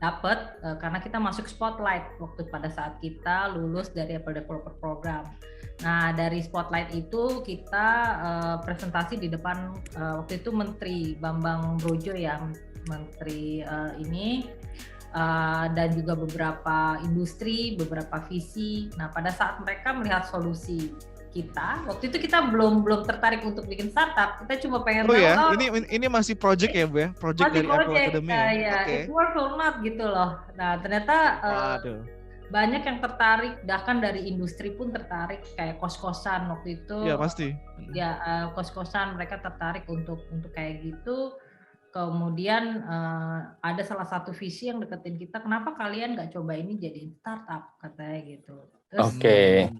dapat karena kita masuk spotlight waktu pada saat kita lulus dari Apple Developer Program. Nah, dari spotlight itu kita presentasi di depan waktu itu Menteri Bambang Brojo ya, Menteri dan juga beberapa industri, beberapa visi. Nah, pada saat mereka melihat solusi kita, waktu itu kita belum tertarik untuk bikin startup, kita cuma pengen tahu. Ini masih project ya Bu ya, project dari Apple Academy. It work or not gitu loh. Nah, ternyata banyak yang tertarik, bahkan dari industri pun tertarik, kayak kos-kosan waktu itu. Iya pasti. Ya kos-kosan mereka tertarik untuk kayak gitu. Kemudian ada salah satu visi yang deketin kita, kenapa kalian nggak coba ini jadi startup, katanya gitu. Oke.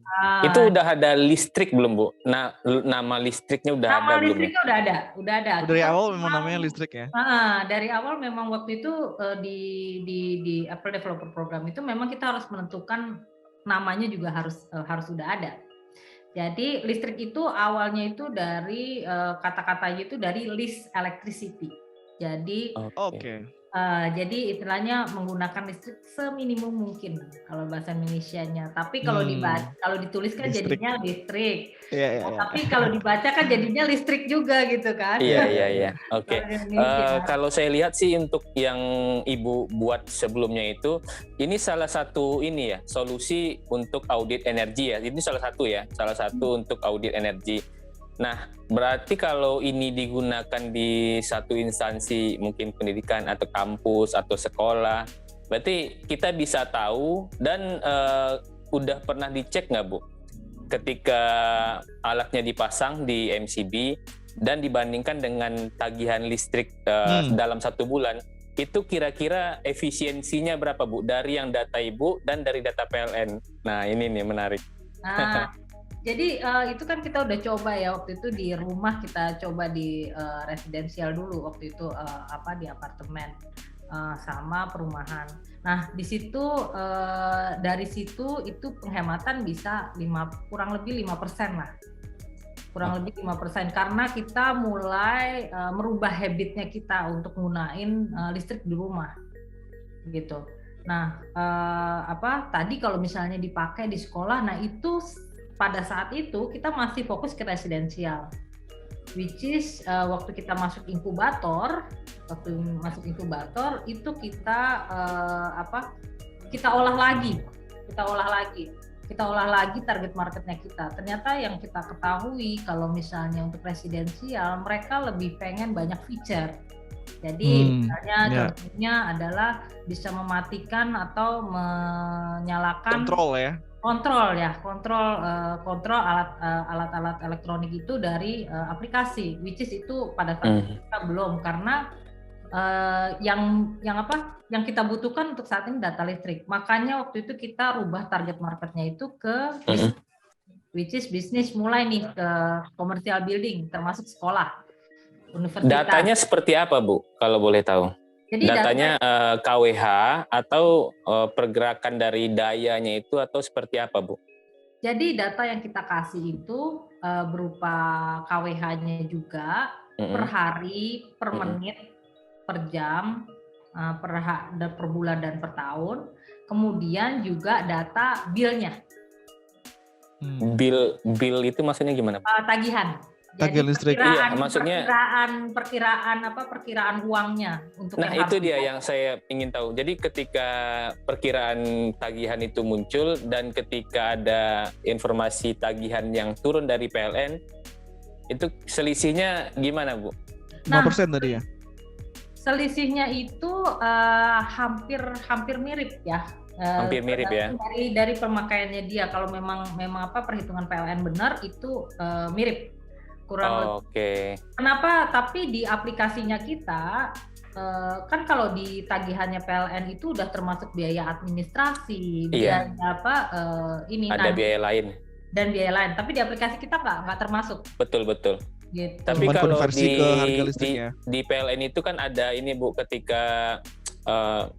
Itu udah ada listrik belum Bu? Nah, nama listriknya udah ada belum? Nama listriknya udah ada. Dari awal memang namanya listrik ya? Dari awal memang waktu itu di Apple Developer Program itu memang kita harus menentukan namanya juga harus udah ada. Jadi listrik itu awalnya itu dari kata-katanya itu dari list electricity. Jadi jadi istilahnya menggunakan listrik seminimum mungkin kalau bahasa Indonesianya. Tapi kalau kalau dituliskan listrik. Jadinya listrik. Tapi kalau dibaca kan jadinya listrik juga gitu kan. Iya. Oke. Kalau saya lihat sih untuk yang Ibu buat sebelumnya itu, ini salah satu solusi untuk audit energi ya. Ini salah satu untuk audit energi. Nah, berarti kalau ini digunakan di satu instansi mungkin pendidikan atau kampus atau sekolah, berarti kita bisa tahu dan udah pernah dicek nggak Bu? Ketika alatnya dipasang di MCB dan dibandingkan dengan tagihan listrik dalam 1 bulan, itu kira-kira efisiensinya berapa Bu? Dari yang data Ibu dan dari data PLN. Nah, ini nih menarik. Jadi itu kan kita udah coba ya waktu itu di rumah, kita coba di residensial dulu waktu itu di apartemen sama perumahan. Nah di situ dari situ itu penghematan bisa kurang lebih 5% lah, kurang lebih 5% karena kita mulai merubah habitnya kita untuk menggunakan listrik di rumah gitu. Nah tadi kalau misalnya dipakai di sekolah, nah itu pada saat itu kita masih fokus ke residensial, which is waktu kita masuk inkubator itu kita kita olah lagi target marketnya kita. Ternyata yang kita ketahui kalau misalnya untuk residensial mereka lebih pengen banyak feature. Jadi misalnya contohnya adalah bisa mematikan atau menyalakan kontrol alat-alat elektronik itu dari aplikasi, which is itu pada saat kita belum, karena yang kita butuhkan untuk saat ini data listrik. Makanya waktu itu kita rubah target marketnya itu ke which is bisnis, mulai nih ke commercial building termasuk sekolah, universitas. Datanya seperti apa Bu kalau boleh tahu? Jadi datanya KWH atau pergerakan dari dayanya itu atau seperti apa Bu? Jadi data yang kita kasih itu berupa KWH-nya juga per hari, per menit, per jam, per bulan dan per tahun. Kemudian juga data bill-nya. Bill itu maksudnya gimana? Tagihan. Tagihan listrik. Iya, maksudnya perkiraan uangnya untuk. Nah, itu dia yang saya ingin tahu. Jadi ketika perkiraan tagihan itu muncul dan ketika ada informasi tagihan yang turun dari PLN, itu selisihnya gimana, Bu? 5% tadi ya? Selisihnya itu hampir mirip ya. Hampir mirip ya. Dari pemakaiannya dia, kalau memang perhitungan PLN benar itu mirip. Kurang lebih. Kenapa? Tapi di aplikasinya kita kan kalau di tagihannya PLN itu udah termasuk biaya administrasi, biaya ada biaya lain. Dan biaya lain. Tapi di aplikasi kita nggak termasuk. Betul. Gitu. Tapi kalau di PLN itu kan ada ini Bu, ketika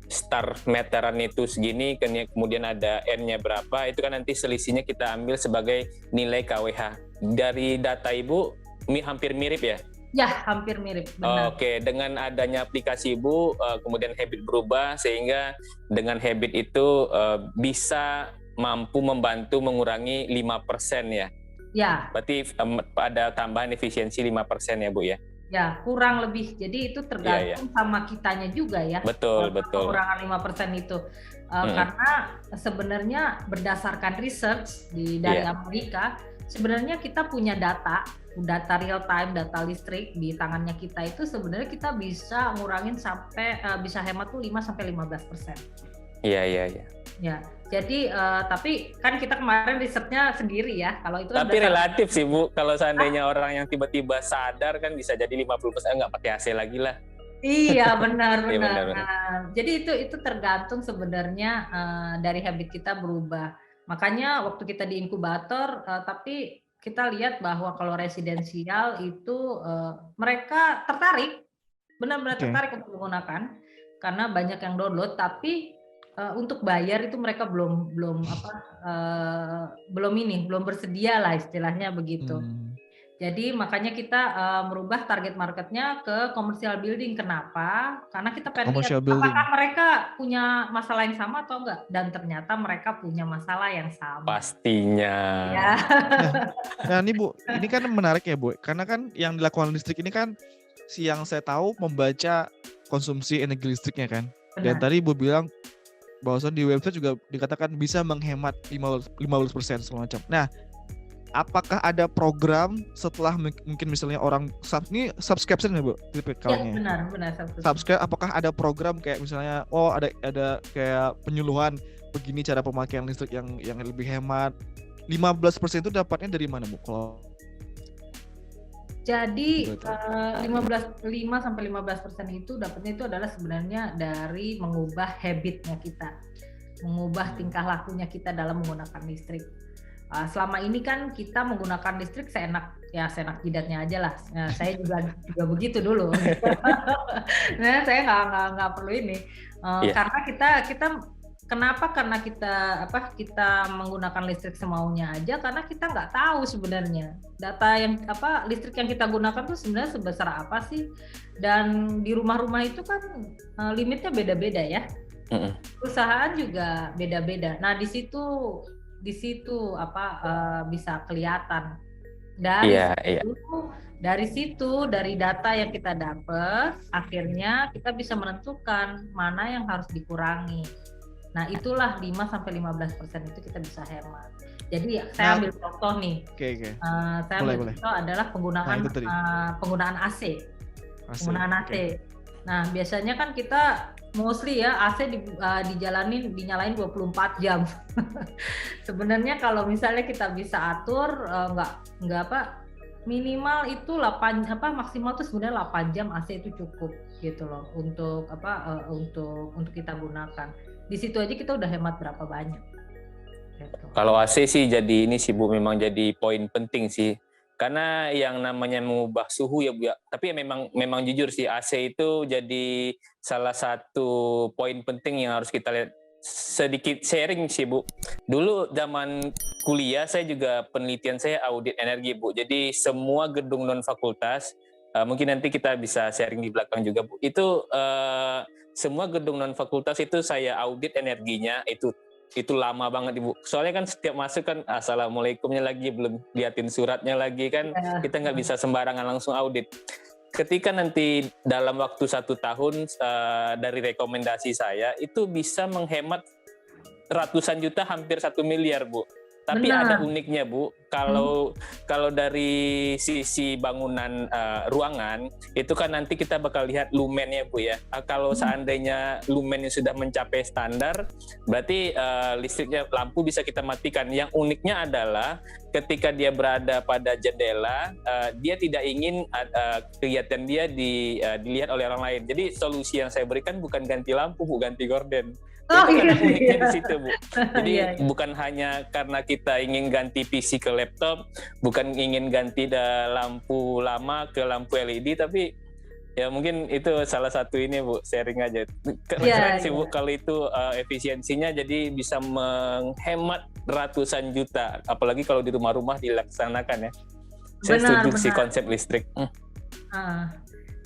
star meteran itu segini, kemudian ada N-nya berapa, itu kan nanti selisihnya kita ambil sebagai nilai KWH. Dari data Ibu hampir mirip ya? Ya, hampir mirip. Benar. Oke, dengan adanya aplikasi Ibu, kemudian habit berubah, sehingga dengan habit itu bisa mampu membantu mengurangi 5% ya? Ya. Berarti ada tambahan efisiensi 5% ya Bu ya? Ya, kurang lebih. Jadi itu tergantung sama kitanya juga ya. Betul. Pengurangan 5% itu. Karena sebenarnya berdasarkan research dari Amerika, sebenarnya kita punya data real time, data listrik di tangannya kita itu sebenarnya kita bisa ngurangin sampai bisa hemat tuh 5-15%. Iya. Ya, jadi tapi kan kita kemarin risetnya sendiri ya. Kalau itu tapi relatif sih Bu, kalau seandainya orang yang tiba-tiba sadar kan bisa jadi 50%, nggak pakai AC lagi lah. Iya benar. Iya, benar. Jadi itu tergantung sebenarnya dari habit kita berubah. Makanya waktu kita di inkubator, tapi kita lihat bahwa kalau residensial itu mereka tertarik, benar-benar tertarik untuk menggunakan karena banyak yang download, tapi untuk bayar itu mereka belum bersedia lah istilahnya begitu. Jadi makanya kita merubah target marketnya ke commercial building. Kenapa? Karena kita pengen lihat apakah mereka punya masalah yang sama atau enggak. Dan ternyata mereka punya masalah yang sama. Pastinya. Ya. Nah ini Bu, ini kan menarik ya Bu. Karena kan yang dilakukan listrik ini kan yang saya tahu membaca konsumsi energi listriknya kan. Benar. Dan tadi Bu bilang bahwasan di website juga dikatakan bisa menghemat 15% semacam. Nah, apakah ada program setelah mungkin misalnya orang ini subscription ya Bu? Ya, benar subscribe. Apakah ada program kayak misalnya ada kayak penyuluhan begini cara pemakaian listrik yang lebih hemat? 15% itu dapatnya dari mana Bu? Kalau jadi 5-15% itu dapatnya itu adalah sebenarnya dari mengubah habitnya kita, mengubah tingkah lakunya kita dalam menggunakan listrik. Selama ini kan kita menggunakan listrik seenak jidatnya aja lah. Nah, saya juga begitu dulu. Nah, saya nggak perlu ini karena kita kenapa? Karena kita menggunakan listrik semaunya aja karena kita nggak tahu sebenarnya data yang listrik yang kita gunakan tuh sebenarnya sebesar apa sih, dan di rumah-rumah itu kan limitnya beda-beda ya. Perusahaan juga beda-beda. Nah di situ bisa kelihatan dari data yang kita dapat, akhirnya kita bisa menentukan mana yang harus dikurangi. Nah, itulah 5-15% itu kita bisa hemat. Jadi saya ambil contoh nih. Saya ambil contoh adalah penggunaan AC. Penggunaan AC. Nah, biasanya kan kita mostly ya AC dinyalain 24 jam. Sebenarnya kalau misalnya kita bisa atur minimal itu maksimal tuh sebenarnya 8 jam AC itu cukup gitu loh untuk kita gunakan. Di situ aja kita udah hemat berapa banyak. Gitu. Kalau AC sih jadi ini sih Bu, memang jadi poin penting sih. Karena yang namanya mengubah suhu ya Bu ya. Tapi memang jujur sih AC itu jadi salah satu poin penting yang harus kita lihat. Sedikit sharing sih Bu. Dulu zaman kuliah saya juga penelitian saya audit energi Bu. Jadi semua gedung non fakultas, mungkin nanti kita bisa sharing di belakang juga Bu. Itu semua gedung non fakultas itu saya audit energinya, itu lama banget Ibu. Soalnya kan setiap masuk kan assalamualaikumnya lagi, belum liatin suratnya lagi kan, kita nggak bisa sembarangan langsung audit. Ketika nanti dalam waktu 1 tahun dari rekomendasi saya itu bisa menghemat ratusan juta, hampir 1 miliar Bu. Tapi ada uniknya Bu, kalau dari sisi bangunan ruangan itu kan nanti kita bakal lihat lumennya Bu ya. Kalau seandainya lumennya sudah mencapai standar, berarti listriknya, lampu bisa kita matikan. Yang uniknya adalah ketika dia berada pada jendela, dia tidak ingin kegiatan dia dilihat oleh orang lain. Jadi solusi yang saya berikan bukan ganti lampu, Bu, ganti gorden. Itu kan uniknya di situ Bu. Jadi bukan hanya karena kita ingin ganti PC ke laptop, bukan ingin ganti lampu lama ke lampu LED, tapi Ya mungkin itu salah satu ini Bu, sharing aja. Keren Iya, sih Bu iya. kalau itu efisiensinya jadi bisa menghemat ratusan juta. Apalagi kalau di rumah-rumah dilaksanakan ya. Saya Benar, setuju sih benar. konsep listrik. Ah,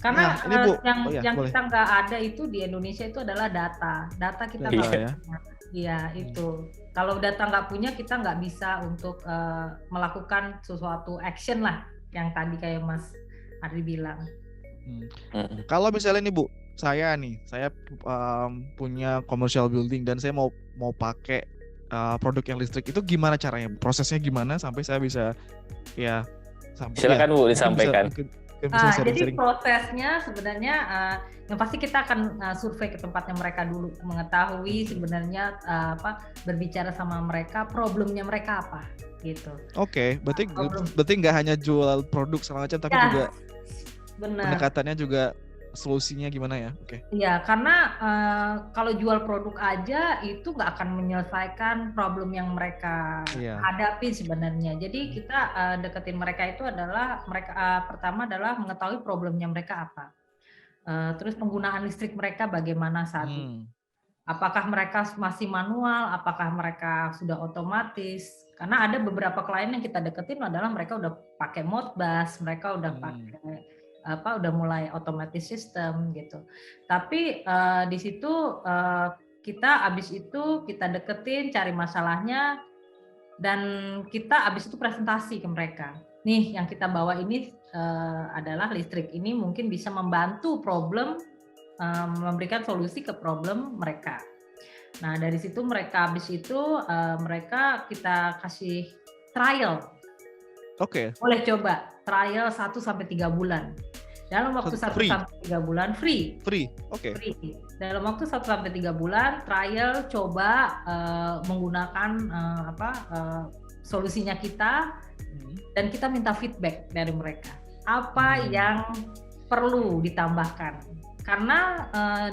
karena Nah, ini Bu. yang Oh ya, yang boleh. kita nggak ada itu di Indonesia itu adalah data. Data kita Data nggak ya. punya. Iya, itu. Kalau data nggak punya, kita nggak bisa untuk melakukan sesuatu action lah, yang tadi kayak Mas Adri bilang. Kalau misalnya nih Bu, saya punya commercial building dan saya mau pakai produk yang listrik, itu gimana caranya? Prosesnya gimana sampai saya bisa ya sampai Silakan Bu mungkin disampaikan. bisa Jadi sharing-sharing. prosesnya sebenarnya yang pasti kita akan survei ke tempatnya mereka dulu, mengetahui sebenarnya berbicara sama mereka, problemnya mereka apa gitu. Oke, berarti Problem. nggak hanya jual produk segala macam, tapi Ya, juga benar. pendekatannya juga solusinya gimana ya? Oke. Iya, karena kalau jual produk aja itu nggak akan menyelesaikan problem yang mereka Iya. hadapi sebenarnya. Jadi kita deketin mereka itu adalah pertama adalah mengetahui problemnya mereka apa. Terus penggunaan listrik mereka bagaimana saat itu. Apakah mereka masih manual, apakah mereka sudah otomatis. Karena ada beberapa klien yang kita deketin adalah mereka udah pakai Modbus, mereka udah pakai udah mulai otomatis sistem gitu. Tapi di situ kita abis itu kita deketin, cari masalahnya, dan kita abis itu presentasi ke mereka. Nih yang kita bawa ini adalah listrik ini mungkin bisa membantu problem, memberikan solusi ke problem mereka. Nah dari situ mereka abis itu mereka kita kasih trial. Oke. Boleh coba trial 1-3 bulan. Dalam waktu 1-3 bulan free. Oke. Free. Dalam waktu 1-3 bulan trial coba menggunakan solusinya kita, dan kita minta feedback dari mereka. Apa yang perlu ditambahkan? Karena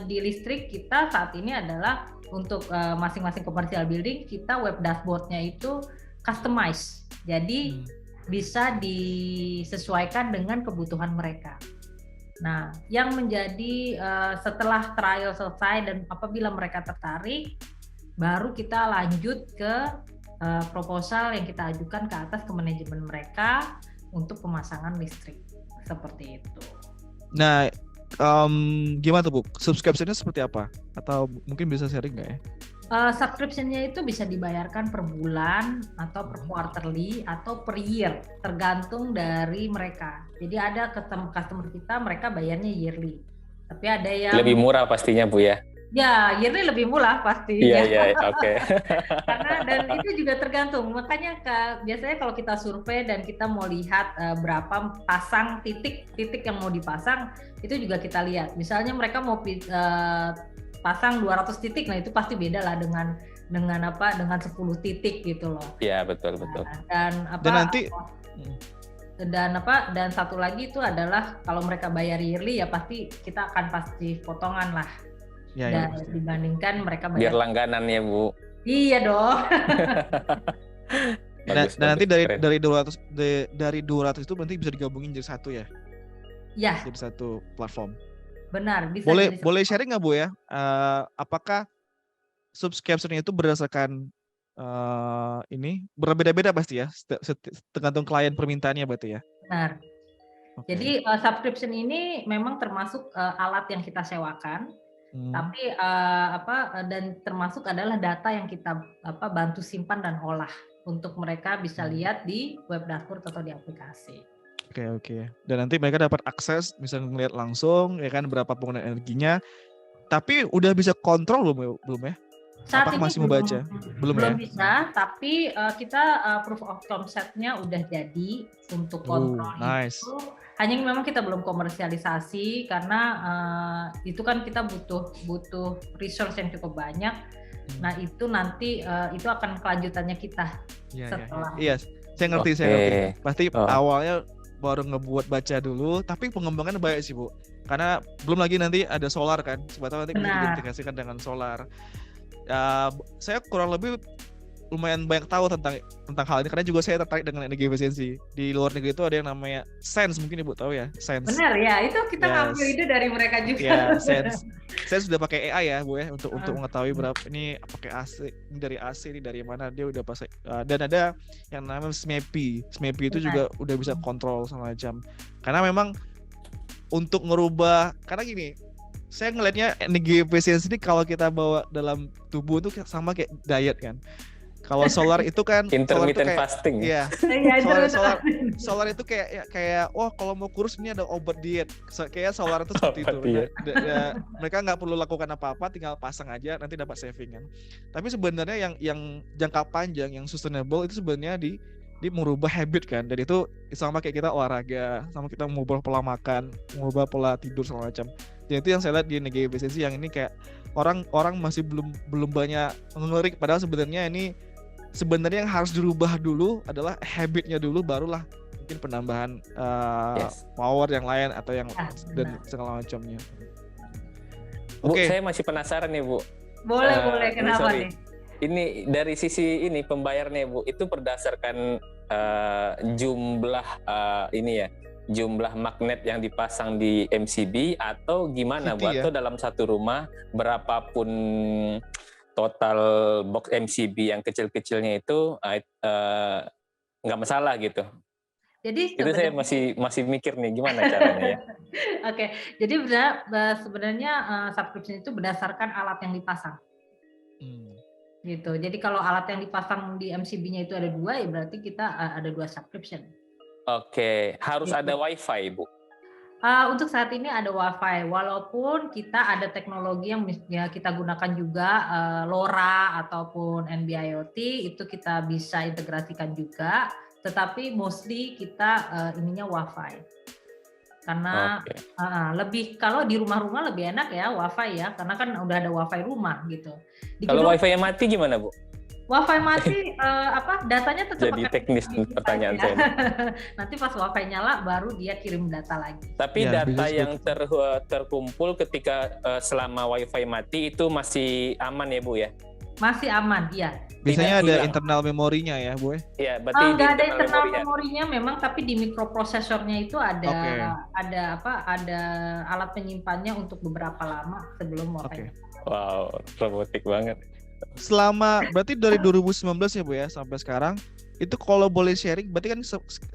di listrik kita saat ini adalah untuk masing-masing commercial building kita web dashboardnya itu customize. Jadi bisa disesuaikan dengan kebutuhan mereka. Nah, yang menjadi setelah trial selesai dan apabila mereka tertarik, baru kita lanjut ke proposal yang kita ajukan ke atas ke manajemen mereka untuk pemasangan listrik seperti itu. Nah, gimana tuh Bu? Subscription-nya seperti apa? Atau mungkin bisa sharing nggak ya? Subscription-nya itu bisa dibayarkan per bulan atau per quarterly atau per year, tergantung dari mereka. Jadi ada customer kita mereka bayarnya yearly. Tapi ada yang lebih murah pastinya Bu ya. Ya, yearly lebih murah pasti. Iya, oke. Karena dan itu juga tergantung. Makanya biasanya kalau kita survei dan kita mau lihat berapa pasang titik yang mau dipasang, itu juga kita lihat. Misalnya mereka mau pasang 200 titik, nah itu pasti beda lah dengan 10 titik gitu loh. Iya, betul. Nah, dan satu lagi itu adalah kalau mereka bayar yearly ya pasti kita akan pasti potongan lah. Ya, dibandingkan mereka bayar. Biar langganan ya Bu. Iya dong. Bagus, nanti dari 200 itu berarti bisa digabungin jadi satu ya? Ya. Jadi satu platform. Benar. Bisa boleh sharing nggak Bu ya? Apakah subscription itu berdasarkan ini berbeda-beda pasti ya? Tergantung klien permintaannya berarti ya? Benar. Okay. Jadi subscription ini memang termasuk alat yang kita sewakan. Tapi dan termasuk adalah data yang kita bantu simpan dan olah untuk mereka bisa lihat di web dashboard atau di aplikasi. Oke. Dan nanti mereka dapat akses bisa ngelihat langsung ya kan berapa penggunaan energinya. Tapi udah bisa kontrol belum ya? Saat Apakah ini masih membaca? Belum ya? Bisa, tapi kita proof of concept-nya udah jadi untuk kontrol nice. itu. Hanya memang kita belum komersialisasi karena itu kan kita butuh resource yang cukup banyak. Nah itu nanti itu akan kelanjutannya kita setelah. Iya, saya ngerti. Pasti awalnya baru ngebuat baca dulu, tapi pengembangannya banyak sih Bu. Karena belum lagi nanti ada solar kan, sebetulnya nanti bisa diintegrasikan dengan solar. Saya kurang lebih lumayan banyak tahu tentang hal ini karena juga saya tertarik dengan energi efisiensi. Di luar negeri itu ada yang namanya Sense, mungkin Ibu tahu ya, Sense. Benar ya, itu kita ngambil ide dari mereka juga. Ya, Sense. Saya sudah pakai AI ya, Bu ya, untuk mengetahui berapa ini pakai AC, ini dari AC, ini dari mana, dia udah pas. Dan ada yang namanya SMAPI. SMAPI itu juga udah bisa kontrol sama jam. Karena memang untuk ngerubah, karena gini, saya ngelihatnya energi efisiensi ini kalau kita bawa dalam tubuh itu sama kayak diet kan. Kalau solar itu kan intermittent kayak, fasting. Iya. Solar itu kayak wah kalau mau kurus ini ada obat diet. Kayak solar itu seperti itu. Mereka nggak perlu lakukan apa-apa, tinggal pasang aja nanti dapat saving kan. Tapi sebenarnya yang jangka panjang, yang sustainable itu sebenarnya di merubah habit kan. Dan itu sama kayak kita olahraga, sama kita mengubah pola makan, mengubah pola tidur segala macam. Dan itu yang saya lihat di energi efisiensi yang ini kayak orang masih belum banyak ngelirik, padahal sebenarnya yang harus dirubah dulu adalah habitnya dulu, barulah mungkin penambahan power yang lain atau yang dan segala macamnya. Bu, saya masih penasaran nih Bu. Boleh, kenapa nih? Ini dari sisi ini pembayarnya Bu, itu berdasarkan jumlah jumlah magnet yang dipasang di MCB atau gimana Bu? Atau dalam satu rumah berapapun total box MCB yang kecil-kecilnya itu nggak masalah gitu. Jadi itu saya masih mikir nih gimana caranya ya. Oke, jadi sebenarnya subscription itu berdasarkan alat yang dipasang. Gitu. Jadi kalau alat yang dipasang di MCB-nya itu ada 2, ya berarti kita ada 2 subscription. Oke, harus ada WiFi, Bu? Untuk saat ini ada WiFi, walaupun kita ada teknologi yang kita gunakan juga, LoRa ataupun NB-IoT, itu kita bisa integrasikan juga, tetapi mostly kita ininya WiFi. Karena lebih, kalau di rumah-rumah lebih enak ya WiFi ya, karena kan udah ada WiFi rumah gitu. Kalau WiFi yang mati gimana Bu? WiFi mati datanya tetap jadi teknis pertanyaan saya. Nanti pas WiFi nyala baru dia kirim data lagi. Tapi data yang terkumpul ketika selama WiFi mati itu masih aman ya Bu ya? Masih aman, iya. Biasanya ada internal memorinya ya Bu? Iya, berarti nggak ada internal memorinya memang, tapi di mikroprosesornya itu ada alat penyimpannya untuk beberapa lama sebelum WiFi. Wow, robotik banget. Selama berarti dari 2019 ya Bu ya sampai sekarang, itu kalau boleh sharing berarti kan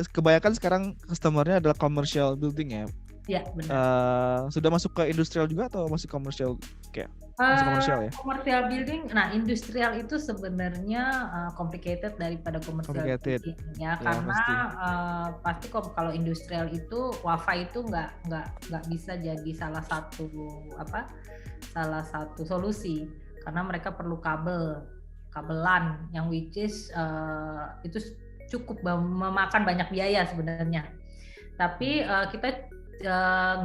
kebanyakan sekarang customer-nya adalah commercial building ya? Iya, benar. Sudah masuk ke industrial juga atau masih komersial kayak? Masih komersial ya? Commercial building, nah industrial itu sebenarnya complicated daripada commercial building ya, karena pasti kalau industrial itu WiFi itu nggak bisa jadi salah satu solusi. Karena mereka perlu kabelan yang which is itu cukup memakan banyak biaya sebenarnya. Tapi kita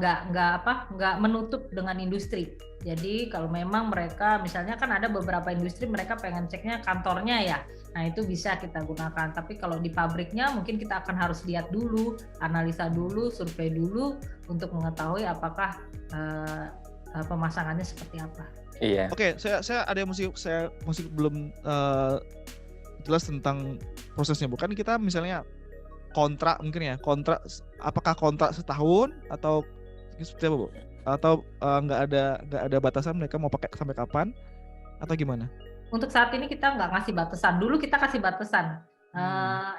nggak menutup dengan industri. Jadi kalau memang mereka misalnya kan ada beberapa industri mereka pengen ceknya kantornya ya. Nah itu bisa kita gunakan. Tapi kalau di pabriknya mungkin kita akan harus lihat dulu, analisa dulu, survei dulu untuk mengetahui apakah pemasangannya seperti apa. Iya. Oke, saya ada yang masih belum jelas tentang prosesnya. Bukan kita misalnya kontrak mungkin ya, apakah kontrak setahun atau seperti apa Bu? Atau nggak ada batasan mereka mau pakai sampai kapan atau gimana? Untuk saat ini kita nggak ngasih batasan. Dulu kita kasih batasan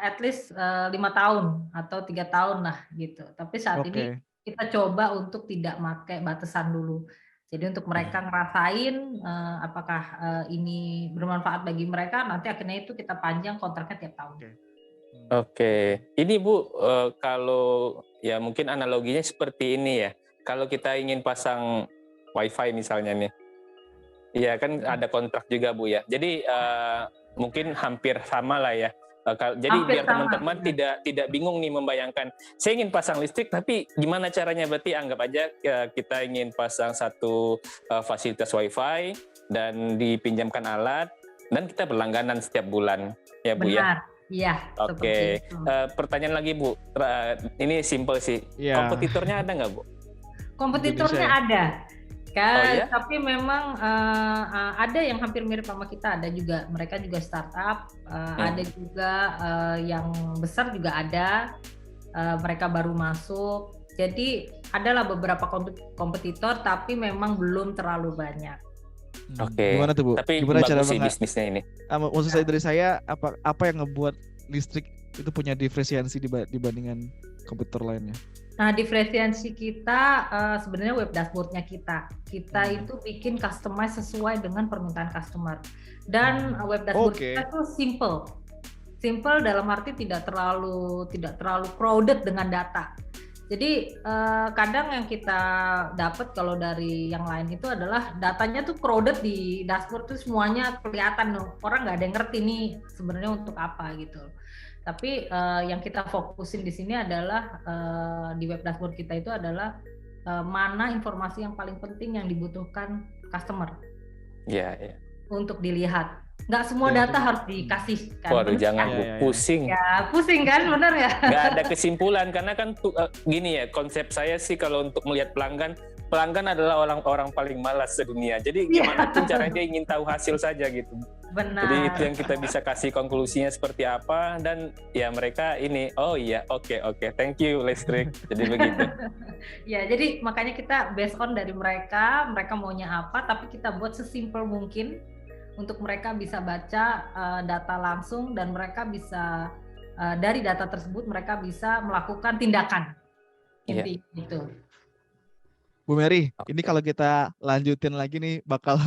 at least 5 tahun atau 3 tahun lah gitu. Tapi saat ini kita coba untuk tidak pakai batasan dulu. Jadi untuk mereka ngerasain apakah ini bermanfaat bagi mereka, nanti akhirnya itu kita panjang kontraknya tiap tahun. Oke. Ini Bu, kalau ya mungkin analoginya seperti ini ya. Kalau kita ingin pasang WiFi misalnya nih, ya kan ada kontrak juga Bu ya. Jadi mungkin hampir sama lah ya. Jadi biar teman-teman tidak bingung nih membayangkan, saya ingin pasang listrik tapi gimana caranya, berarti anggap aja kita ingin pasang satu fasilitas WiFi dan dipinjamkan alat dan kita berlangganan setiap bulan ya Bu. Benar. Iya. Oke. Pertanyaan lagi Bu, ini simple sih. Kompetitornya ada nggak Bu? Kompetitornya ada. ya? Tapi memang ada yang hampir mirip sama kita, ada juga mereka juga startup, ada juga yang besar juga ada, mereka baru masuk. Jadi adalah beberapa kompetitor, tapi memang belum terlalu banyak. Oke. Gimana tuh Bu? Tapi Gimana cara bagus sih bisnisnya ini. maksud saya dari saya apa yang ngebuat listrik itu punya diferensiasi dibandingkan komputer lainnya? Nah, diferensiasi kita sebenarnya web dashboardnya kita itu bikin customize sesuai dengan permintaan customer, dan web dashboard kita tuh simple dalam arti tidak terlalu crowded dengan data. Jadi kadang yang kita dapat kalau dari yang lain itu adalah datanya tuh crowded di dashboard tuh semuanya kelihatan, orang nggak ada yang ngerti nih sebenarnya untuk apa gitu. Tapi yang kita fokusin di sini adalah di web dashboard kita itu adalah mana informasi yang paling penting yang dibutuhkan customer. Iya. Untuk dilihat. Nggak semua data harus dikasih kan. Waduh, jangan pusing. Ya, pusing kan, benar ya? Nggak ada kesimpulan, karena kan gini ya, konsep saya sih kalau untuk melihat pelanggan adalah orang-orang paling malas sedunia. Jadi gimana pun caranya dia ingin tahu hasil saja gitu. Benar. Jadi itu yang kita bisa kasih konklusinya seperti apa, dan ya mereka ini, oke, thank you listrik. Jadi begitu. Ya, jadi makanya kita based on dari mereka maunya apa, tapi kita buat sesimpel mungkin untuk mereka bisa baca data langsung, dan mereka bisa dari data tersebut mereka bisa melakukan tindakan. Inti itu. Bu Mary, ini kalau kita lanjutin lagi nih bakal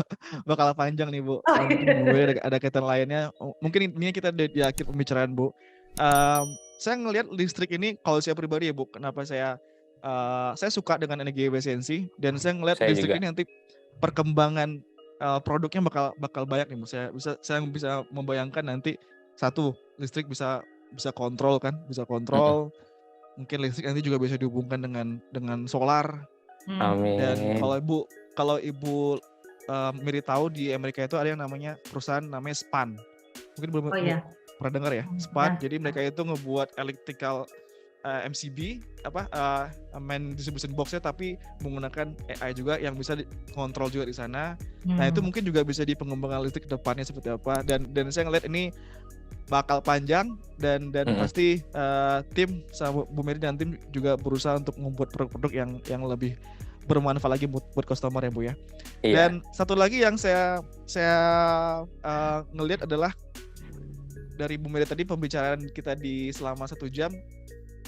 panjang nih Bu. Mungkin Bu Mary ada kaitan lainnya. Mungkin ini kita di akhir pembicaraan Bu. Saya ngelihat listrik ini, kalau saya pribadi ya Bu, kenapa saya suka dengan energi efisiensi, dan saya ngelihat listrik ini nanti perkembangan produknya bakal banyak nih Bu. Saya bisa membayangkan nanti satu, listrik bisa kontrol kan, bisa kontrol. Mungkin listrik nanti juga bisa dihubungkan dengan solar. Amin. Dan kalau Ibu Mary tahu, di Amerika itu ada yang namanya perusahaan namanya SPAN. Mungkin belum pernah dengar ya, SPAN. Jadi mereka itu ngebuat electrical MCB main distribution box-nya, tapi menggunakan AI juga yang bisa kontrol juga di sana. Nah, itu mungkin juga bisa di pengembangan listrik ke depannya seperti apa, dan saya ngeliat ini bakal panjang, dan pasti tim sama Bu Mary dan tim juga berusaha untuk membuat produk-produk yang lebih bermanfaat lagi buat customer ya Bu ya. Iya. Dan satu lagi yang saya ngelihat adalah dari Bu Mary tadi, pembicaraan kita di selama 1 jam,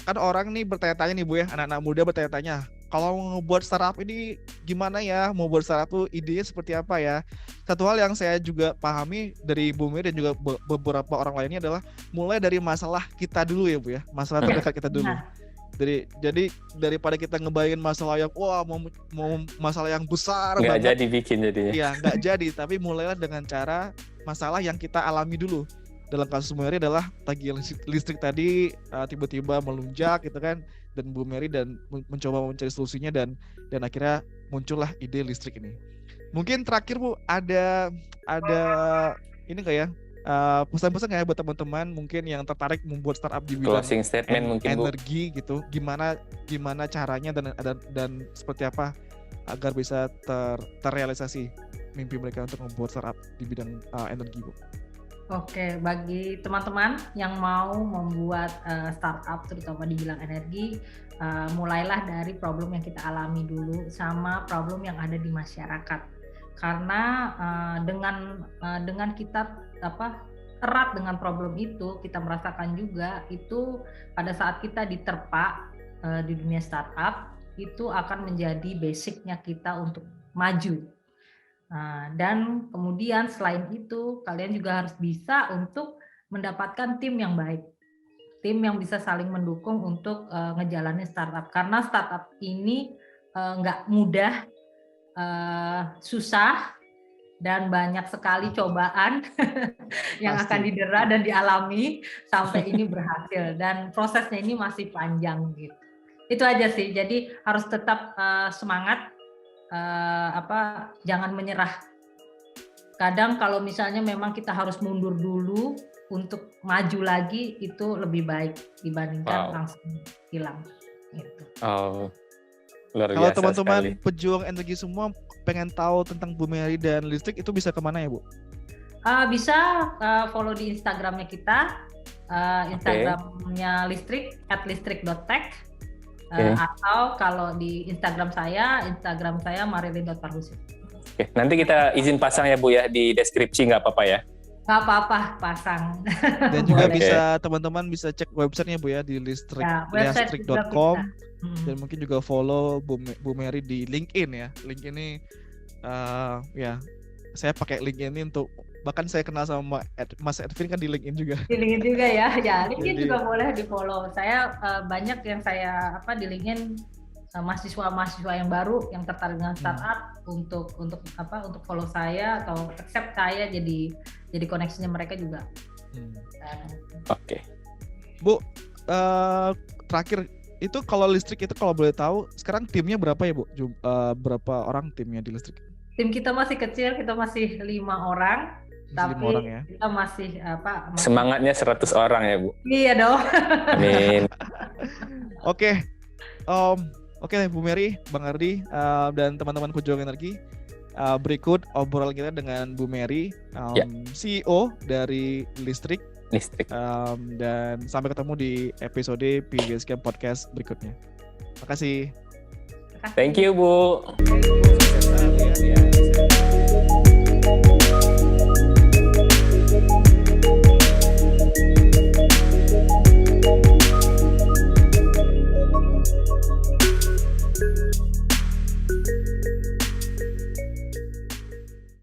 kan orang nih bertanya-tanya nih Bu ya, anak-anak muda bertanya-tanya, kalau ngebuat startup ini gimana ya, mau buat startup tuh idenya seperti apa ya. Satu hal yang saya juga pahami dari Bu Mary dan juga beberapa orang lainnya adalah mulai dari masalah kita dulu ya Bu ya, masalah terdekat kita dulu. Jadi daripada kita ngebayangin masalah yang mau masalah yang besar nggak banget, jadi bikin jadinya. Iya, nggak jadi, tapi mulailah dengan cara masalah yang kita alami dulu. Dalam kasus Bu Mary adalah tagihan listrik tadi tiba-tiba melunjak gitu kan, dan Bu Mary mencoba mencari solusinya, dan akhirnya muncullah ide listrik ini. Mungkin terakhir Bu, ada ini nggak ya, pesan-pesan nggak ya buat teman-teman mungkin yang tertarik membuat startup di bidang closing statement mungkin energi Bu, gitu, gimana caranya dan seperti apa agar bisa terrealisasi mimpi mereka untuk membuat startup di bidang energi Bu. Oke, bagi teman-teman yang mau membuat startup terutama di bidang energi, mulailah dari problem yang kita alami dulu sama problem yang ada di masyarakat. Karena dengan kita erat dengan problem itu, kita merasakan juga itu pada saat kita diterpa di dunia startup, itu akan menjadi basicnya kita untuk maju. Dan kemudian selain itu kalian juga harus bisa untuk mendapatkan tim yang baik, tim yang bisa saling mendukung untuk ngejalanin startup, karena startup ini nggak mudah, susah, dan banyak sekali cobaan yang akan didera dan dialami sampai ini berhasil, dan prosesnya ini masih panjang gitu. Itu aja sih, jadi harus tetap semangat. Jangan menyerah. Kadang kalau misalnya memang kita harus mundur dulu untuk maju lagi, itu lebih baik dibandingkan langsung hilang gitu. Luar Kalau biasa teman-teman sekali. pejuang energi semua pengen tahu tentang Bu Mary dan listrik itu bisa kemana ya Bu? Bisa follow di Instagramnya kita, Instagramnya listrik @listrik.tech, atau kalau di Instagram saya marilyn.parhusin. Oke, nanti kita izin pasang ya Bu ya di deskripsi, nggak apa-apa ya? Nggak apa-apa, pasang. Dan juga Boleh. bisa teman-teman bisa cek websitenya Bu ya di Website listrik.com. kita. Dan mungkin juga follow Bu Mary di LinkedIn ya. LinkedIn ini ya saya pakai LinkedIn ini untuk, bahkan saya kenal sama Mas Edwin kan di LinkedIn juga. Di LinkedIn juga ya. LinkedIn Jadi- juga boleh di follow. Saya banyak yang saya di LinkedIn mahasiswa yang baru yang tertarik dengan startup untuk follow saya atau accept saya jadi koneksinya mereka juga. Oke. Bu, terakhir itu kalau listrik itu kalau boleh tahu sekarang timnya berapa ya Bu? Berapa orang timnya di listrik? Tim kita masih kecil, kita masih 5 orang. Masih 5 orang ya. Kita masih Semangatnya 100 orang ya Bu. Iya dong. Amin. Oke. Oke Bu Mary, Bang Ardi, dan teman-teman pejuang energi. Berikut obrolan kita dengan Bu Mary, CEO dari listrik. Dan sampai ketemu di episode PV Basecamp Podcast berikutnya. Terima kasih. Thank you Bu. Sukses selalu ya.